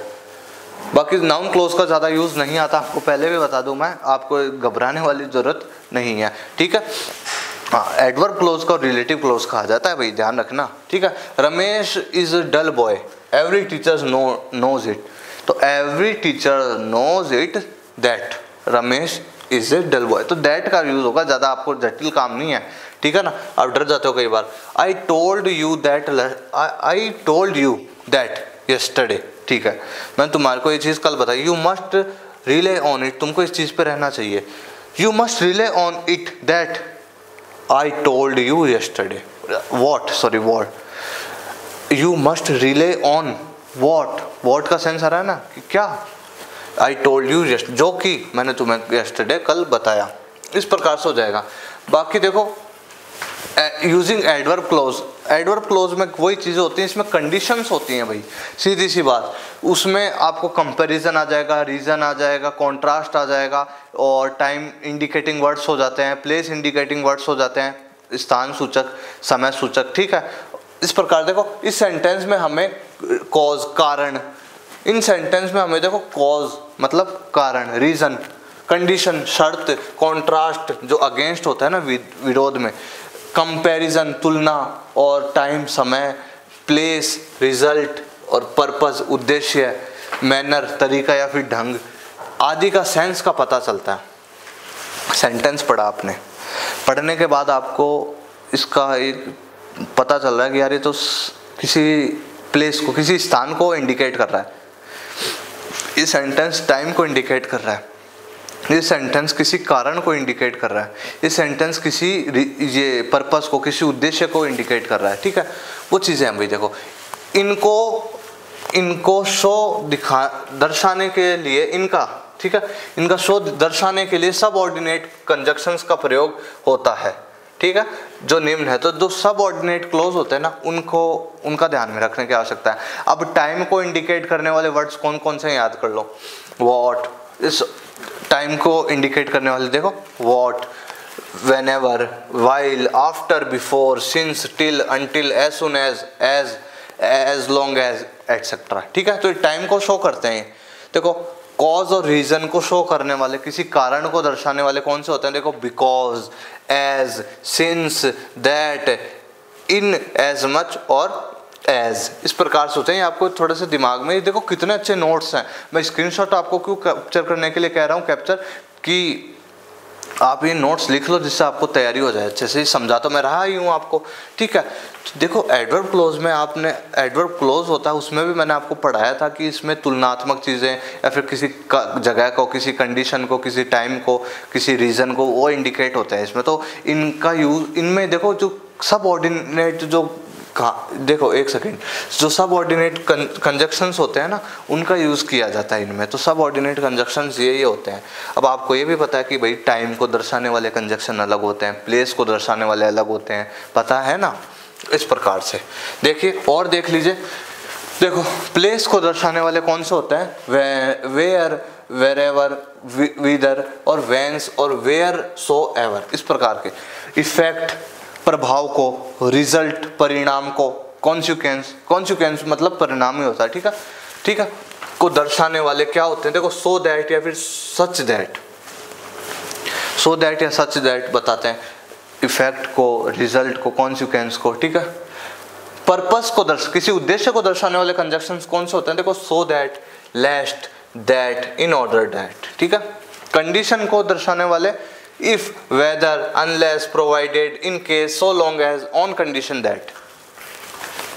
बाकी नाउन क्लोज का ज़्यादा यूज़ नहीं आता, आपको पहले भी बता दूं मैं, आपको घबराने वाली ज़रूरत नहीं है, ठीक है। हाँ, एडवर्ब क्लोज का और रिलेटिव क्लोज कहा जाता है भाई, ध्यान रखना, ठीक है। Ramesh is a dull boy, every teacher knows it. तो every teacher knows it that Ramesh is a dull boy. तो दैट का यूज होगा, ज़्यादा आपको जटिल काम नहीं है, ठीक है ना। आप डर जाते हो कई बार। I told you that yesterday, ठीक है, मैंने तुम्हारे को ये चीज़ कल बताई। You must rely on it, तुमको इस चीज़ पे रहना चाहिए। You must rely on it that I told you yesterday, what you must rely on what का सेंस आ रहा है ना कि क्या, आई टोल्ड यू जो कि मैंने तुम्हें यस्टरडे कल बताया, इस प्रकार से हो जाएगा। बाकी देखो यूजिंग एडवर्ब क्लोज में वही चीज़ें होती हैं, इसमें कंडीशंस होती हैं भाई, सीधी सी बात। उसमें आपको कंपैरिजन आ जाएगा, रीज़न आ जाएगा, कॉन्ट्रास्ट आ जाएगा, और टाइम इंडिकेटिंग वर्ड्स हो जाते हैं, प्लेस इंडिकेटिंग वर्ड्स हो जाते हैं, स्थान सूचक, समय सूचक, ठीक है। इस प्रकार देखो इस सेंटेंस में हमें कॉज कारण, इन सेंटेंस में हमें देखो कॉज मतलब कारण, रीज़न, कंडीशन शर्त, कॉन्ट्रास्ट जो अगेंस्ट होता है ना विरोध में, कंपैरिजन तुलना, और टाइम समय, प्लेस रिजल्ट, और पर्पस उद्देश्य, मैनर तरीका या फिर ढंग आदि का सेंस का पता चलता है। सेंटेंस पढ़ा आपने, पढ़ने के बाद आपको इसका एक पता चल रहा है कि यार ये तो किसी प्लेस को, किसी स्थान को इंडिकेट कर रहा है, ये सेंटेंस टाइम को इंडिकेट कर रहा है, ये सेंटेंस किसी कारण को इंडिकेट कर रहा है, ये सेंटेंस किसी ये पर्पस को, किसी उद्देश्य को इंडिकेट कर रहा है, ठीक है। वो चीज़ें हम भी देखो इनको शो दर्शाने के लिए इनका, ठीक है, इनका शो दर्शाने के लिए सबऑर्डिनेट कंजक्शंस का प्रयोग होता है, ठीक है, जो निम्न है। तो जो सबऑर्डिनेट क्लोज होते हैं ना, उनका ध्यान में रखने की आवश्यकता है। अब टाइम को इंडिकेट करने वाले वर्ड्स कौन कौन से याद कर लो। वॉट, इस टाइम को इंडिकेट करने वाले देखो what, whenever, while, after, before, since, till, until, as soon as long as, etc. ठीक है, तो टाइम को शो करते हैं। देखो कॉज और रीजन को शो करने वाले, किसी कारण को दर्शाने वाले कौन से होते हैं, देखो because, as, since, that, in, as much और एज, इस प्रकार से होते हैं। आपको थोड़े से दिमाग में, देखो कितने अच्छे नोट्स हैं। मैं स्क्रीनशॉट आपको क्यों कैप्चर करने के लिए कह रहा हूँ, कैप्चर कि आप ये नोट्स लिख लो जिससे आपको तैयारी हो जाए अच्छे से। समझा तो मैं रहा ही हूँ आपको, ठीक है। देखो एडवर्ब क्लोज में आपने, एडवर्ब क्लोज होता है उसमें भी मैंने आपको पढ़ाया था कि इसमें तुलनात्मक चीज़ें या फिर किसी जगह को, किसी कंडीशन को, किसी टाइम को, किसी रीज़न को, वो इंडिकेट होता है इसमें। तो इनका यूज, इनमें देखो जो सबऑर्डिनेट जो देखो एक सेकेंड, जो सबऑर्डिनेट कंजक्शंस होते हैं ना, उनका यूज़ किया जाता है इनमें। तो सबऑर्डिनेट कंजक्शंस ये होते हैं। अब आपको ये भी पता है कि भाई टाइम को दर्शाने वाले कंजक्शन अलग होते हैं, प्लेस को दर्शाने वाले अलग होते हैं, पता है ना। इस प्रकार से देखिए और देख लीजिए। देखो प्लेस को दर्शाने वाले कौन से होते हैं, वेयर, वेरेवर, विदर और वेंस और वेयर सो एवर, इस प्रकार के। इफेक्ट प्रभाव को, रिजल्ट परिणाम को, कॉन्सिक्वेंस मतलब परिणाम ही होता है, ठीक है, ठीक है, को दर्शाने वाले क्या होते हैं, देखो सो दैट या फिर सच दैट, सो दैट या सच दैट बताते हैं इफेक्ट को, रिजल्ट को, कॉन्सिक्वेंस को, ठीक है। पर्पस को किसी उद्देश्य को दर्शाने वाले कंजक्शंस कौन से होते हैं, देखो so that, lest, that, in order that, ठीक है। कंडीशन को दर्शाने वाले if, whether, unless, provided, in case, so long as, on condition that,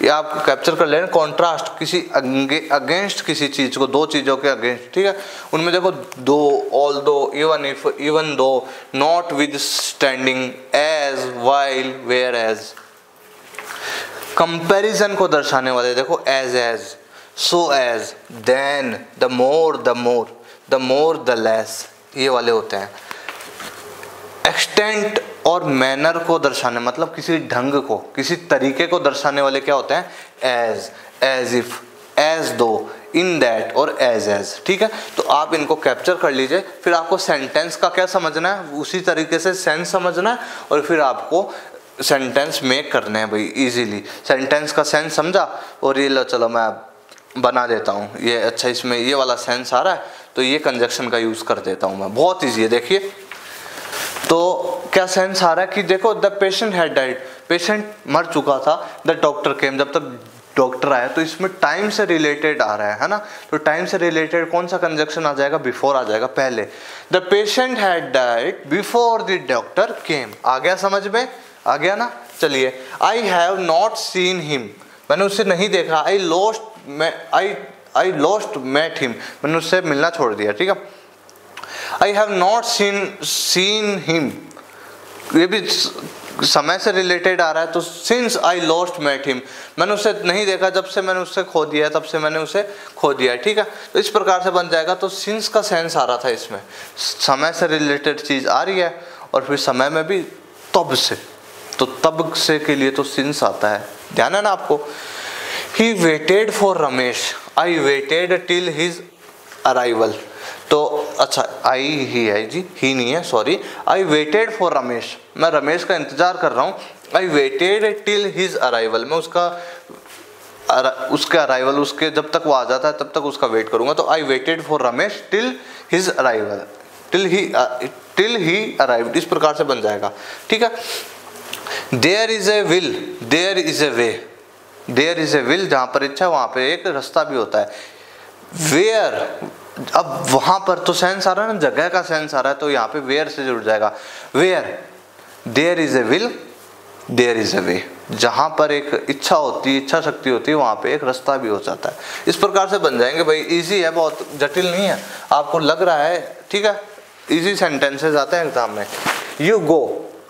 ये आप कैप्चर कर लेना। कॉन्ट्रास्ट किसी अगेंस्ट किसी चीज को, दो चीजों के अगेंस्ट, ठीक है। उनमें देखो though, although, even if, even though, notwithstanding, as, while, whereas. Comparison को दर्शाने वाले देखो as, so as, than, the more, the more the less, ये वाले होते हैं। एक्सटेंट और मैनर को दर्शाने, मतलब किसी ढंग को, किसी तरीके को दर्शाने वाले क्या होते हैं, एज, एज इफ, एज दो, इन दैट और एज, ठीक है। तो आप इनको कैप्चर कर लीजिए। फिर आपको सेंटेंस का क्या समझना है, उसी तरीके से सेंस समझना है, और फिर आपको सेंटेंस मेक करने हैं भाई इजीली। सेंटेंस का सेंस समझा और ये लो, चलो मैं बना देता हूँ ये, अच्छा इसमें ये वाला सेंस आ रहा है तो ये कंजक्शन का यूज कर देता हूँ मैं, बहुत ईजी है। देखिए तो क्या सेंस आ रहा है कि देखो the patient had died, patient मर चुका था, द डॉक्टर केम, जब तक डॉक्टर आया। तो इसमें टाइम से रिलेटेड आ रहा है ना, तो टाइम से रिलेटेड कौन सा कंजक्शन आ जाएगा, बिफोर आ जाएगा पहले। The patient had died before the doctor came, आ गया समझ में, आ गया ना। चलिए, I have not seen him, मैंने उससे नहीं देखा। आई लॉस्ट मेट हिम, मैंने उससे मिलना छोड़ दिया, ठीक है। I have not seen him, ये भी समय से रिलेटेड आ रहा है तो since I last met him, मैंने उसे नहीं देखा जब से मैंने उससे खो दिया है, तब से मैंने उसे खो दिया है, ठीक है। तो इस प्रकार से बन जाएगा। तो सिंस का सेंस आ रहा था इसमें, समय से रिलेटेड चीज आ रही है और फिर समय में भी तब से, तो तब से के लिए तो सिंस आता है, ध्यान है ना आपको। He waited for Ramesh, I waited till his arrival. तो अच्छा आई ही है जी, ही नहीं है, sorry. I waited for Ramesh, मैं रमेश का इंतजार कर रहा हूँ। I waited till his arrival, मैं उसके अराइवल, उसके जब तक वो आ जाता है तब तक उसका वेट करूंगा। तो I waited for Ramesh till his arrival, till he arrived, इस प्रकार से बन जाएगा, ठीक है। There is a will, there is a way, there is a will, जहां पर इच्छा वहां पर एक रास्ता भी होता है। वेयर, अब वहां पर तो सेंस आ रहा है ना, जगह का सेंस आ रहा है, तो यहाँ पे वेयर से जुड़ जाएगा। Where there is a will, there is a way, जहां पर एक इच्छा होती है, इच्छा शक्ति होती है, वहां पे एक रास्ता भी हो जाता है। इस प्रकार से बन जाएंगे भाई, इजी है, बहुत जटिल नहीं है, आपको लग रहा है, ठीक है। इजी सेंटेंसेस आते हैं एग्जाम में। You go,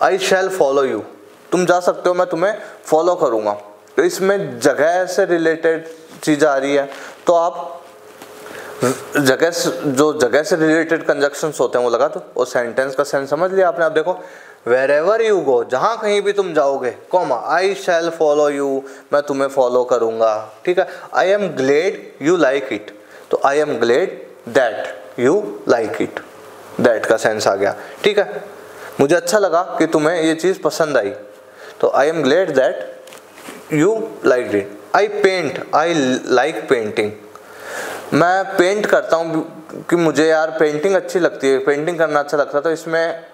I shall follow you, तुम जा सकते हो, मैं तुम्हें फॉलो करूंगा। तो इसमें जगह से रिलेटेड चीज आ रही है, तो आप जगह से रिलेटेड कंजक्शंस होते हैं वो लगा दो, और सेंटेंस का सेंस समझ लिया आपने। आप देखो, वेरेवर यू गो, जहां कहीं भी तुम जाओगे, comma I shall follow you, मैं तुम्हें फॉलो करूंगा, ठीक है। I am glad you like it, तो I am glad that you like it, that का सेंस आ गया, ठीक है। मुझे अच्छा लगा कि तुम्हें ये चीज पसंद आई, तो I am glad that you like it. I paint, I like painting, मैं पेंट करता हूँ कि मुझे यार पेंटिंग अच्छी लगती है, पेंटिंग करना अच्छा लगता है। तो इसमें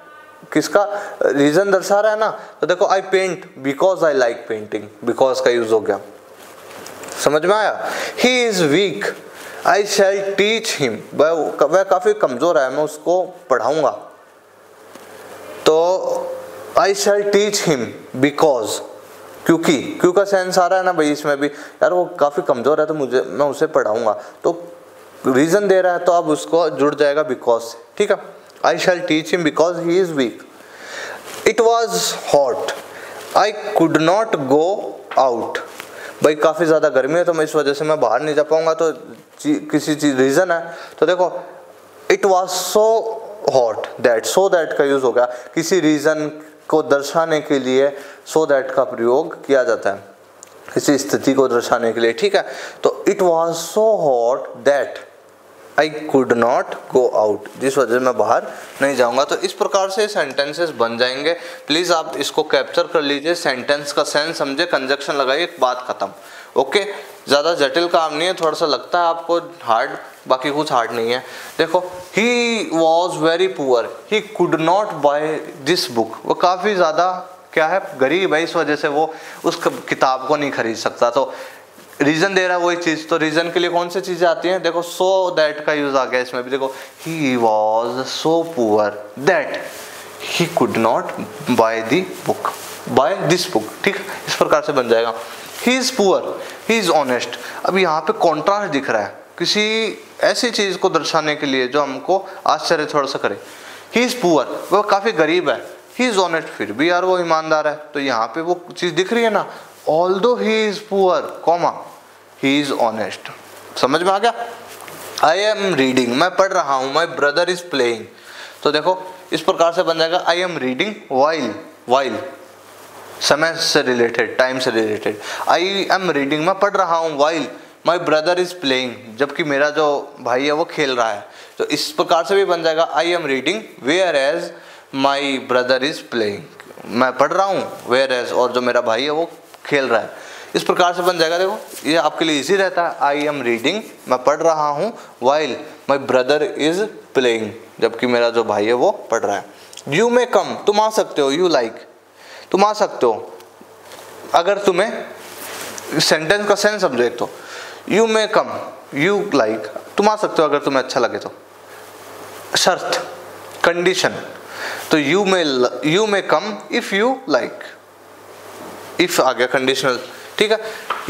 किसका रीजन दर्शा रहा है ना, तो देखो I paint because I like painting, because का यूज हो गया, समझ में आया। He is weak, I shall teach him, वह काफी कमजोर है, मैं उसको पढ़ाऊंगा। तो I shall teach him because, क्योंकि क्यों का सेंस आ रहा है ना भाई इसमें भी, यार वो काफी कमजोर है तो मैं उसे पढ़ाऊंगा, तो रीजन दे रहा है तो अब उसको जुड़ जाएगा बिकॉज से, ठीक है। I shall teach him because he is weak. It was hot, I could not go out, भाई काफी ज्यादा गर्मी है तो मैं इस वजह से मैं बाहर नहीं जा पाऊंगा, तो किसी चीज रीजन है, तो देखो it was so hot that, so that का यूज हो गया, किसी रीजन को दर्शाने के लिए सो दैट का प्रयोग किया जाता है, किसी स्थिति को दर्शाने के लिए, ठीक है। तो it was so hot that I could not go out, जिस वजह से मैं बाहर नहीं जाऊंगा। तो इस प्रकार से सेंटेंसेस बन जाएंगे। प्लीज आप इसको कैप्चर कर लीजिए, सेंटेंस का सेंस समझे, कंजक्शन लगाइए, बात खत्म, ओके। ज्यादा जटिल काम नहीं है, थोड़ा सा लगता है आपको हार्ड, बाकी कुछ हार्ड नहीं है। देखो, he was very poor, he could not buy this book, वो काफी ज्यादा क्या है, गरीब है, इस वजह से वो उस किताब को नहीं खरीद सकता। तो रीजन दे रहा है वही चीज, तो रीजन के लिए कौन सी चीजें आती हैं, देखो सो दैट का यूज आ गया इसमें भी। देखो, he was so poor that he could not buy the book, buy this book, ठीक है। इस प्रकार से बन जाएगा। He is poor, he is honest. अब यहाँ पे कॉन्ट्रास्ट दिख रहा है किसी ऐसी चीज को दर्शाने के लिए जो हमको आश्चर्य थोड़ा सा करे। ही इज पुअर, वो काफी गरीब है। ही इज ऑनेस्ट, फिर भी यार वो ईमानदार है, तो यहाँ पे वो चीज दिख रही है ना, although he is poor, comma he is honest, समझ में आ गया। आई एम रीडिंग, मैं पढ़ रहा हूँ, माई ब्रदर इज प्लेइंग, तो देखो इस प्रकार से बन जाएगा I am reading while, while समय से रिलेटेड, टाइम से रिलेटेड। आई एम रीडिंग, मैं पढ़ रहा हूँ, while my brother is playing, जबकि मेरा जो भाई है वो खेल रहा है। तो इस प्रकार से भी बन जाएगा I am reading whereas my brother is playing, मैं पढ़ रहा हूँ वेयर एज, और जो मेरा भाई है वो खेल रहा है। इस प्रकार से बन जाएगा। देखो ये आपके लिए इजी रहता है, आई एम रीडिंग, मैं पढ़ रहा हूँ, while my brother is playing, जबकि मेरा जो भाई है वो पढ़ रहा है। यू मे कम, तुम आ सकते हो, यू लाइक, तुम आ सकते हो, अगर तुम्हें सेंटेंस का सेंस समझो एक, तो you may come, you like, तुम आ सकते हो अगर तुम्हें अच्छा लगे तो। शर्त, कंडीशन, तो you may come if you like, if आ गया कंडीशनल, ठीक है।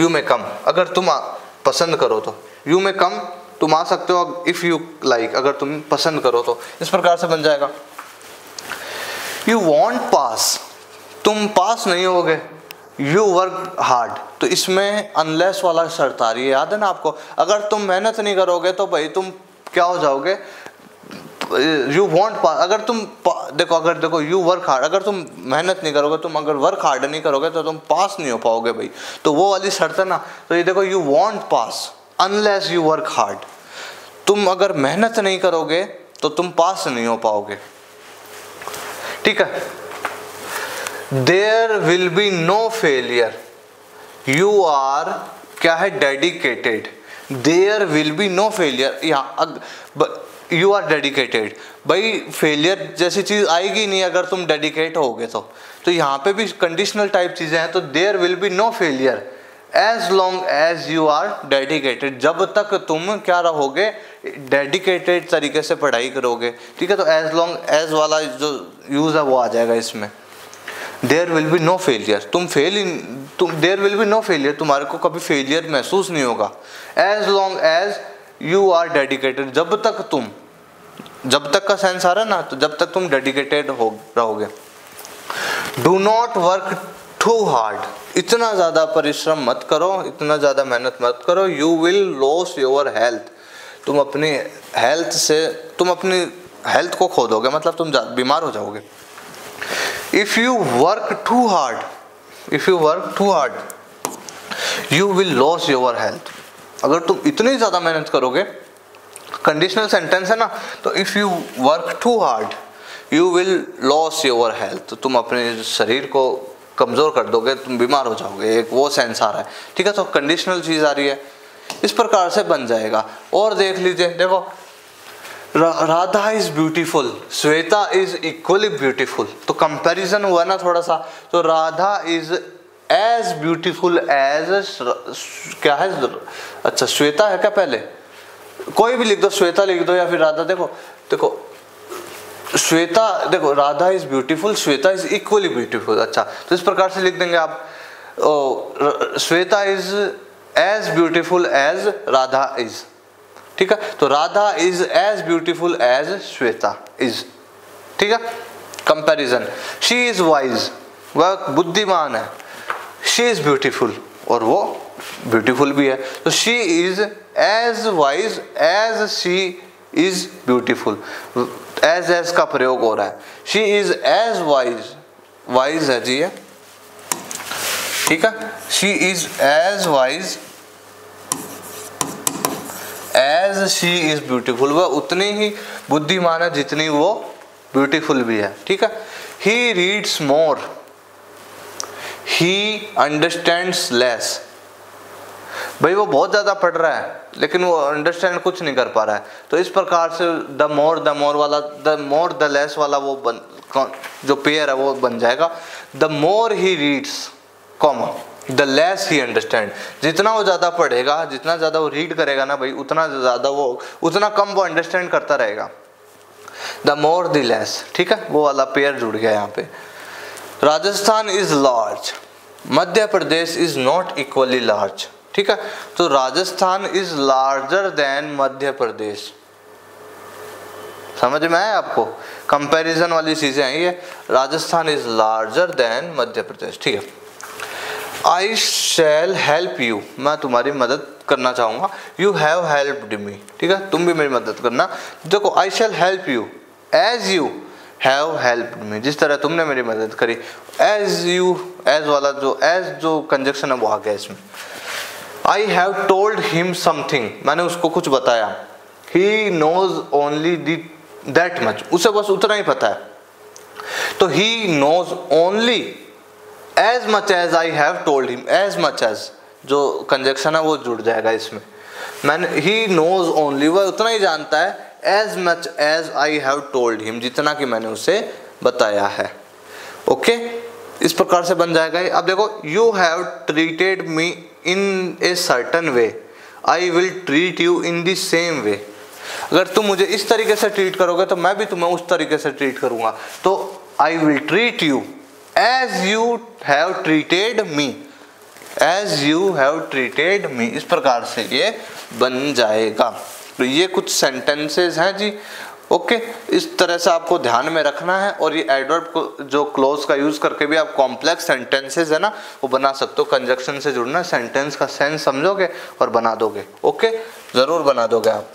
यू मे कम, अगर तुम पसंद करो तो, यू मे कम, तुम आ सकते हो, इफ यू लाइक, अगर तुम पसंद करो तो। इस प्रकार से बन जाएगा। यू वॉन्ट पास, तुम पास नहीं होगे, यू वर्क हार्ड। तो इसमें अनलेस वाला शर्त आ रही है, याद है ना आपको। अगर तुम मेहनत नहीं करोगे तो भाई तुम क्या हो जाओगे, यू वॉन्ट पास। अगर तुम देखो यू वर्क हार्ड, अगर तुम मेहनत नहीं करोगे, तुम अगर वर्क हार्ड नहीं करोगे तो तुम पास नहीं हो पाओगे भाई। तो वो वाली शर्त है ना। तो ये देखो, you won't pass unless you work hard. तुम अगर मेहनत नहीं करोगे तो तुम पास नहीं हो पाओगे, ठीक है। There will be no failure, you are क्या है, dedicated. There will be no failure, you are dedicated. भाई फेलियर जैसी चीज आएगी नहीं अगर तुम डेडिकेट होगे तो यहाँ पे भी कंडीशनल टाइप चीजें हैं। तो there will be no failure as long as you are dedicated, जब तक तुम क्या रहोगे, डेडिकेटेड तरीके से पढ़ाई करोगे, ठीक है। तो एज लॉन्ग एज वाला जो यूज है वो आ जाएगा इसमें। There will be no failure, there will be no failure, तुम्हारे को कभी फेलियर महसूस नहीं होगा। As long as you are dedicated, जब तक का सेंस आ रहा है ना, तो जब तक तुम डेडिकेटेड रहोगे। Do not work too hard, इतना ज़्यादा परिश्रम मत करो, इतना ज़्यादा मेहनत मत करो। You will lose your health, तुम अपनी हेल्थ को खो दोगे, मतलब तुम बीमार हो जाओगे। If you work too hard you will lose your health. अगर तुम इतनी ज़्यादा मेहनत करोगे, कंडीशनल सेंटेंस है ना, तो if you work too hard you will lose your health, तो तुम अपने शरीर को कमज़ोर कर दोगे, तुम बीमार हो जाओगे, एक वो सेंस आ रहा है, ठीक है। तो कंडीशनल चीज़ आ रही है, इस प्रकार से बन जाएगा। और देख लीजिए, देखो Radha is beautiful, Shweta is equally beautiful. तो कंपैरिजन हुआ ना थोड़ा सा। तो Radha is as beautiful as क्या है, अच्छा श्वेता है क्या, पहले कोई भी लिख दो, श्वेता लिख दो या फिर राधा। देखो श्वेता, देखो Radha is beautiful, Shweta is equally beautiful. अच्छा, तो इस प्रकार से लिख देंगे आप, Shweta is as beautiful as Radha is, ठीक है। तो Radha is as beautiful as Shweta is, ठीक है। कंपैरिजन, शी इज वाइज, वह बुद्धिमान है, शी इज ब्यूटीफुल, और वो ब्यूटीफुल भी है। तो she is as wise as she is beautiful, as का प्रयोग हो रहा है। शी इज एज वाइज है जी है, ठीक है। She is as wise as she is beautiful, वह उतनी ही बुद्धिमान है जितनी वो ब्यूटीफुल भी है, ठीक है। He reads more, he understands less. भाई वो बहुत ज़्यादा पढ़ रहा है लेकिन वो अंडरस्टैंड कुछ नहीं कर पा रहा है। तो इस प्रकार से द मोर वाला, द मोर द लेस वाला वो जो पेयर है वो बन जाएगा। The more he reads, comma the less he understand. जितना वो ज़्यादा पढ़ेगा, जितना ज़्यादा वो रीड करेगा ना भाई, उतना कम वो अंडरस्टैंड करता रहेगा। द मोर द लेस, ठीक है, वो वाला पेयर जुड़ गया यहाँ पे। Rajasthan is large, Madhya Pradesh is not equally large, ठीक है। तो Rajasthan is larger than Madhya Pradesh, समझ में आया आपको। कंपैरिजन वाली चीजें हैं ये। Rajasthan is larger than Madhya Pradesh, ठीक है। आई शैल हेल्प यू, मैं तुम्हारी मदद करना चाहूंगा। यू हैव हेल्प्ड मी, ठीक है, तुम भी मेरी मदद करना। देखो I shall help you as you have helped me, जिस तरह तुमने मेरी मदद करी। एज यू, एज वाला जो कंजक्शन है वो आ गया इसमें। I have told him something, मैंने उसको कुछ बताया। He knows only that much, उसे बस उतना ही पता है। तो he knows only as much as I have told him, as much as जो कंजक्शन है वो जुड़ जाएगा इसमें। ही नोज ओनली, वह उतना ही जानता है। As much as I have told him, जितना कि मैंने उसे बताया है। ओके, इस प्रकार से बन जाएगा। अब देखो, you have treated me in a certain way, I will treat you in the same way. अगर तुम मुझे इस तरीके से ट्रीट करोगे तो मैं भी तुम्हें उस तरीके से ट्रीट करूंगा। तो I will treat you as you have treated me, as you have treated me, इस प्रकार से ये बन जाएगा। तो ये कुछ सेंटेंसेस हैं जी, ओके, इस तरह से आपको ध्यान में रखना है। और ये एडवर्ब को जो क्लोज का यूज करके भी आप कॉम्प्लेक्स सेंटेंसेस है ना वो बना सकते हो। कंजक्शन से जुड़ना, सेंटेंस का सेंस समझोगे और बना दोगे। ओके, जरूर बना दोगे आप।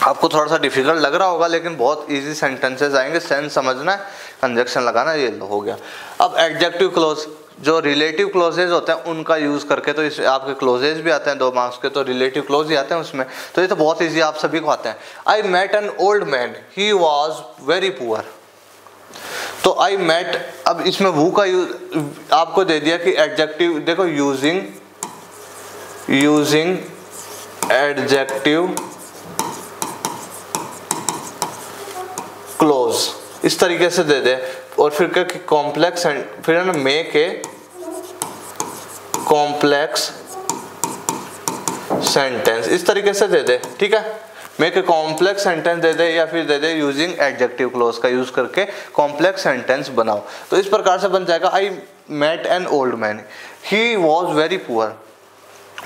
आपको थोड़ा सा डिफिकल्ट लग रहा होगा लेकिन बहुत इजी सेंटेंसेस आएंगे, सेंस समझना है, कंजक्शन लगाना, ये हो गया। अब एडजेक्टिव क्लोज, जो रिलेटिव क्लोजेज होते हैं उनका यूज करके, तो इस आपके क्लोजेज भी आते हैं 2 मार्क्स के, तो रिलेटिव क्लोज ही आते हैं उसमें। तो ये तो बहुत इजी आप सभी को आते हैं। I met an old man, he was very poor. तो आई मेट, अब इसमें वू का यूज आपको दे दिया कि एडजेक्टिव, देखो यूजिंग एडजेक्टिव क्लोज इस तरीके से दे दे। और फिर क्या कि कॉम्प्लेक्स, फिर है ना मेक ए कॉम्प्लेक्स सेंटेंस, इस तरीके से दे दे। ठीक है, मेक ए कॉम्प्लेक्स सेंटेंस दे दे, या फिर दे दे यूजिंग एडजेक्टिव क्लोज का यूज करके कॉम्प्लेक्स सेंटेंस बनाओ। तो इस प्रकार से बन जाएगा I met an old man, he was very poor.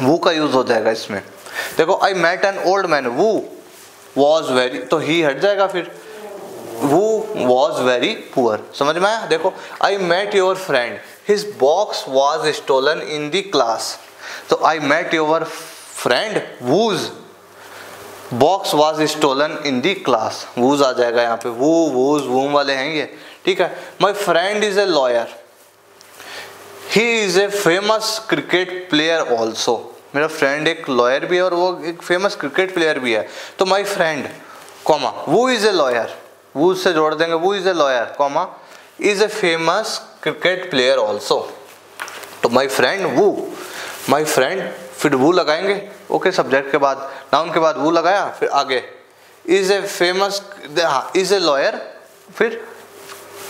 वो का यूज हो जाएगा इसमें। देखो I met an old man, वो वॉज वेरी, तो ही हट जाएगा, फिर वो वॉज वेरी पुअर। समझ में आया? देखो I met your friend, his box was stolen in the class. तो I met your friend whose box was stolen in the class, whose आ जाएगा यहाँ पे, वो वूज वूम वाले हैं ये। ठीक है, my friend is a lawyer, he is a famous cricket player also. मेरा फ्रेंड एक लॉयर भी है और वो एक फेमस क्रिकेट प्लेयर भी है। तो माई फ्रेंड कॉमा वो इज ए लॉयर, वो से जोड़ देंगे, वो is a lawyer comma is a famous cricket player also. तो माई फ्रेंड वो, माई फ्रेंड, फिर वो लगाएंगे। ओके, सब्जेक्ट के बाद नाउन के बाद वो लगाया, फिर आगे इज ए फेमस, हाँ इज ए लॉयर, फिर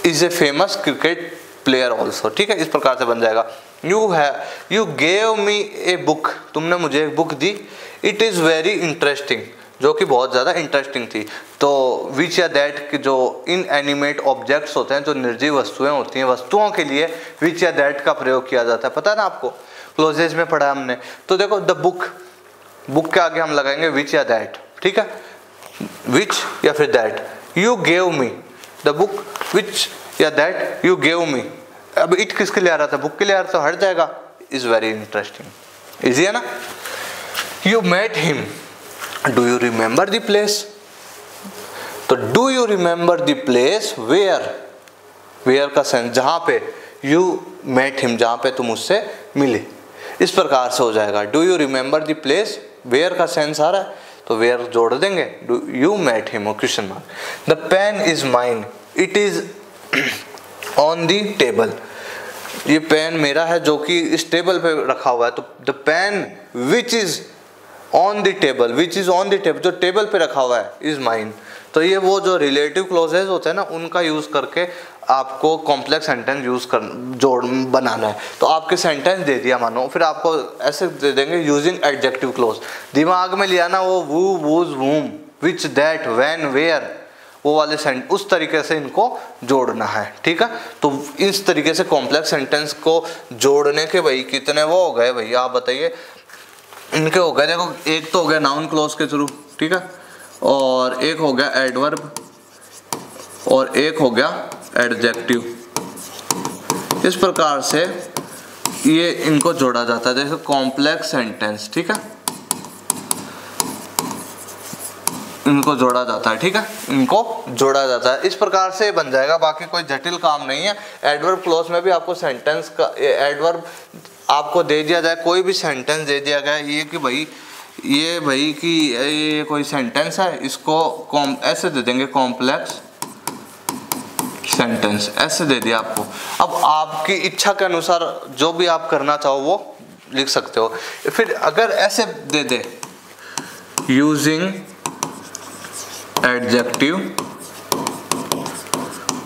is a famous cricket player also. ठीक है, इस प्रकार से बन जाएगा। You gave me a book, तुमने मुझे एक book the, it is very interesting, जो कि बहुत ज़्यादा इंटरेस्टिंग थी। तो विच या दैट के जो इनएनिमेट ऑब्जेक्ट्स होते हैं, जो निर्जीव वस्तुएं होती हैं, वस्तुओं के लिए विच या दैट का प्रयोग किया जाता है, पता है ना आपको, क्लोजेज में पढ़ा हमने। तो देखो द बुक, बुक के आगे हम लगाएंगे विच या दैट। ठीक है, विच या फिर that. You gave me the book, which या दैट यू गेव मी। अब इट किसके लिए आ रहा था, बुक के लिए आ रहा था, हट जाएगा, इज वेरी इंटरेस्टिंग। इजी है ना। You met him, do you remember the place. तो do you remember the place where, where का सेंस जहां पे, यू मेट हिम जहां पे तुम उससे मिले, इस प्रकार से हो जाएगा। Do you remember the place, where का सेंस आ रहा है तो वेयर जोड़ देंगे, do you met him, question mark. The pen is mine, it is on the table, ये पेन मेरा है जो कि इस टेबल पे रखा हुआ है। तो the pen which is on the table, which is on the table, जो टेबल पे रखा हुआ है, इज माइन। तो ये वो जो रिलेटिव क्लोजेज होते हैं ना, उनका यूज करके आपको कॉम्प्लेक्स सेंटेंस यूज कर जोड़ बनाना है। तो आपके सेंटेंस दे दिया मानो, फिर आपको ऐसे दे देंगे यूजिंग एडजेक्टिव क्लोज। दिमाग में लिया ना वो who whose whom which that when where, वो वाले सेंटेंस उस तरीके से इनको जोड़ना है। ठीक है, तो इस तरीके से कॉम्प्लेक्स सेंटेंस को जोड़ने के भाई कितने वो हो गए भैया, आप बताइए। इनके हो गए, देखो एक तो हो गया नाउन क्लोज के थ्रू, ठीक है, और एक हो गया एडवर्ब, और एक हो गया एडजेक्टिव। इस प्रकार से ये इनको जोड़ा जाता है, जैसे कॉम्प्लेक्स सेंटेंस। ठीक है, इनको जोड़ा जाता है। ठीक है, इनको जोड़ा जाता है, इस प्रकार से बन जाएगा। बाकी कोई जटिल काम नहीं है। एडवर्ब क्लोज में भी आपको सेंटेंस का एडवर्ब आपको दे दिया जाए, कोई भी सेंटेंस दे दिया गया ये कि भाई ये भाई कि ये कोई सेंटेंस है, इसको ऐसे दे देंगे कॉम्प्लेक्स सेंटेंस, ऐसे दे दिया आपको। अब आपकी इच्छा के अनुसार जो भी आप करना चाहो वो लिख सकते हो। फिर अगर ऐसे दे दे यूजिंग एडजेक्टिव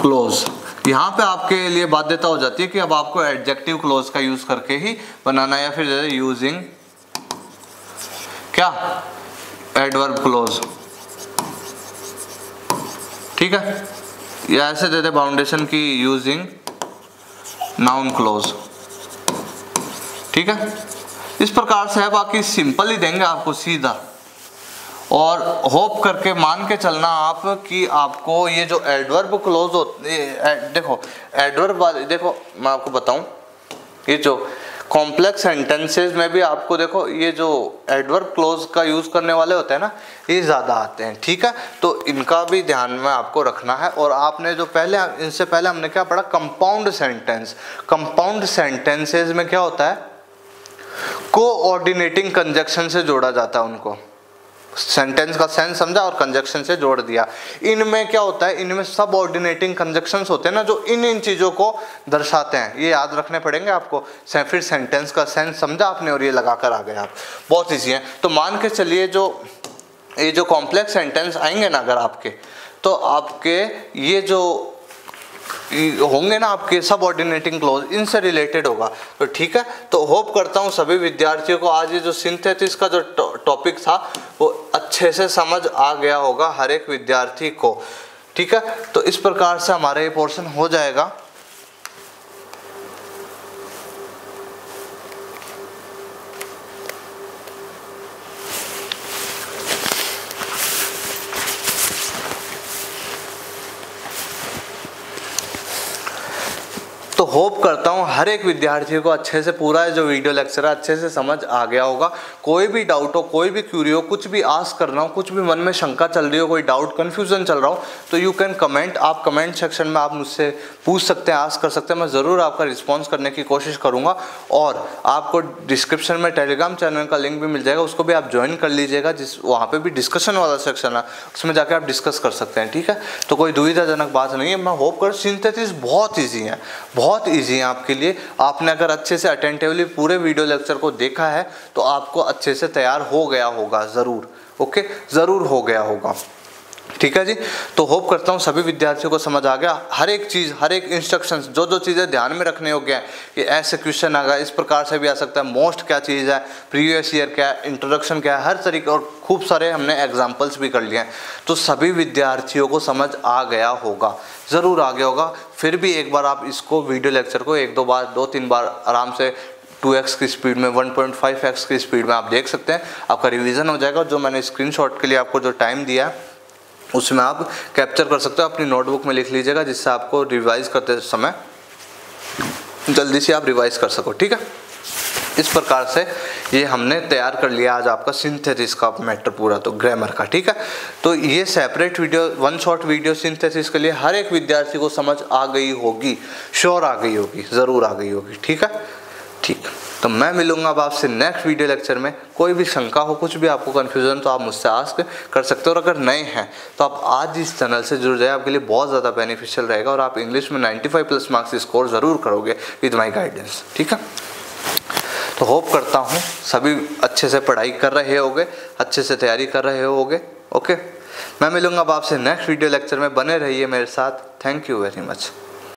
क्लोज, यहाँ पे आपके लिए बाध्यता हो जाती है कि अब आपको एडजेक्टिव क्लोज का यूज करके ही बनाना है, या फिर यूजिंग क्या एडवर्ब क्लोज। ठीक है, या ऐसे दे दे बाउंडेशन की यूजिंग नाउन क्लोज। ठीक है, इस प्रकार से है। बाकी सिंपल ही देंगे आपको सीधा, और होप करके मान के चलना आप कि आपको ये जो एडवर्ब क्लोज होते, देखो एडवर्ब वाले, देखो मैं आपको बताऊं, ये जो कॉम्प्लेक्स सेंटेंसेस में भी आपको देखो ये जो एडवर्ब क्लोज का यूज करने वाले होते हैं ना, ये ज़्यादा आते हैं, ठीक है। तो इनका भी ध्यान में आपको रखना है। और आपने जो पहले, इनसे पहले हमने क्या पढ़ा, कंपाउंड सेंटेंस। कंपाउंड सेंटेंसेस में क्या होता है, कोऑर्डिनेटिंग कंजक्शन से जोड़ा जाता है उनको। सेंटेंस का सेंस समझा और कंजक्शन से जोड़ दिया। इनमें क्या होता है, इनमें सब ऑर्डिनेटिंग कंजक्शंस होते हैं ना, जो इन चीज़ों को दर्शाते हैं। ये याद रखने पड़ेंगे आपको। फिर सेंटेंस का सेंस समझा आपने और ये लगा कर आ गए आप, बहुत ईजी है। तो मान के चलिए ये जो कॉम्प्लेक्स सेंटेंस आएंगे ना अगर आपके, तो आपके ये जो होंगे ना आपके सब ऑर्डिनेटिंग क्लॉज, इनसे रिलेटेड होगा। तो ठीक है, तो होप करता हूँ सभी विद्यार्थियों को आज ये जो सिंथेसिस का जो टॉपिक था वो अच्छे से समझ आ गया होगा हर एक विद्यार्थी को, ठीक है। तो इस प्रकार से हमारा ये पोर्शन हो जाएगा। तो होप करता हूँ हर एक विद्यार्थी को अच्छे से पूरा जो वीडियो लेक्चर है अच्छे से समझ आ गया होगा। कोई भी डाउट हो, कोई भी क्यूरी हो, कुछ भी आस्क करना हो, कुछ भी मन में शंका चल रही हो, कोई डाउट कन्फ्यूजन चल रहा हो, तो यू कैन कमेंट। आप कमेंट सेक्शन में आप मुझसे पूछ सकते हैं, आस्क कर सकते हैं। मैं ज़रूर आपका रिस्पॉन्स करने की कोशिश करूँगा। और आपको डिस्क्रिप्शन में टेलीग्राम चैनल का लिंक भी मिल जाएगा, उसको भी आप ज्वाइन कर लीजिएगा। वहाँ पर भी डिस्कशन वाला सेक्शन है, उसमें जाकर आप डिस्कस कर सकते हैं, ठीक है। तो कोई दुविधाजनक बात नहीं है। मैं होप कर सिंथेसिस बहुत ईजी है, बहुत ईजी है आपके लिए। आपने अगर अच्छे से अटेंटिवली पूरे वीडियो लेक्चर को देखा है तो आपको अच्छे से तैयार हो गया होगा, ज़रूर। ओके, ज़रूर हो गया होगा, ठीक है जी। तो होप करता हूँ सभी विद्यार्थियों को समझ आ गया। हर एक चीज़, हर एक इंस्ट्रक्शंस, जो चीज़ें ध्यान में रखने योग्य हैं, कि ऐसे क्वेश्चन आ गया, इस प्रकार से भी आ सकता है, मोस्ट क्या चीज़ है, प्रीवियस ईयर क्या है, इंट्रोडक्शन क्या है, हर तरीके, और खूब सारे हमने एग्जाम्पल्स भी कर लिए हैं। तो सभी विद्यार्थियों को समझ आ गया होगा, ज़रूर आ गया होगा। फिर भी एक बार आप इसको वीडियो लेक्चर को 1-2 बार, 2-3 बार आराम से 2x की स्पीड में, 1.5x की स्पीड में आप देख सकते हैं, आपका रिवीजन हो जाएगा। जो मैंने स्क्रीनशॉट के लिए आपको जो टाइम दिया है उसमें आप कैप्चर कर सकते हो, अपनी नोटबुक में लिख लीजिएगा, जिससे आपको रिवाइज करते समय जल्दी से आप रिवाइज कर सको, ठीक है। इस प्रकार से ये हमने तैयार कर लिया आज आपका सिंथेसिस का मैटर पूरा, तो ग्रामर का, ठीक है। तो ये separate video, one shot video synthesis के लिए हर एक विद्यार्थी को समझ आ गई होगी, श्योर आ गई होगी, ज़रूर आ गई होगी, ठीक है। ठीक, तो मैं मिलूंगा अब आपसे नेक्स्ट वीडियो लेक्चर में। कोई भी शंका हो, कुछ भी आपको कन्फ्यूजन, तो आप मुझसे आस्क कर सकते हो। और अगर नए हैं तो आप आज इस चैनल से जुड़ जाए, आपके लिए बहुत ज़्यादा बेनिफिशियल रहेगा और आप इंग्लिश में 95+ मार्क्स स्कोर ज़रूर करोगे विद माई गाइडेंस, ठीक है। तो होप करता हूँ सभी अच्छे से पढ़ाई कर रहे होगे, अच्छे से तैयारी कर रहे होगे। ओके, मैं मिलूंगा अब आपसे नेक्स्ट वीडियो लेक्चर में, बने रहिए मेरे साथ। Thank you very much.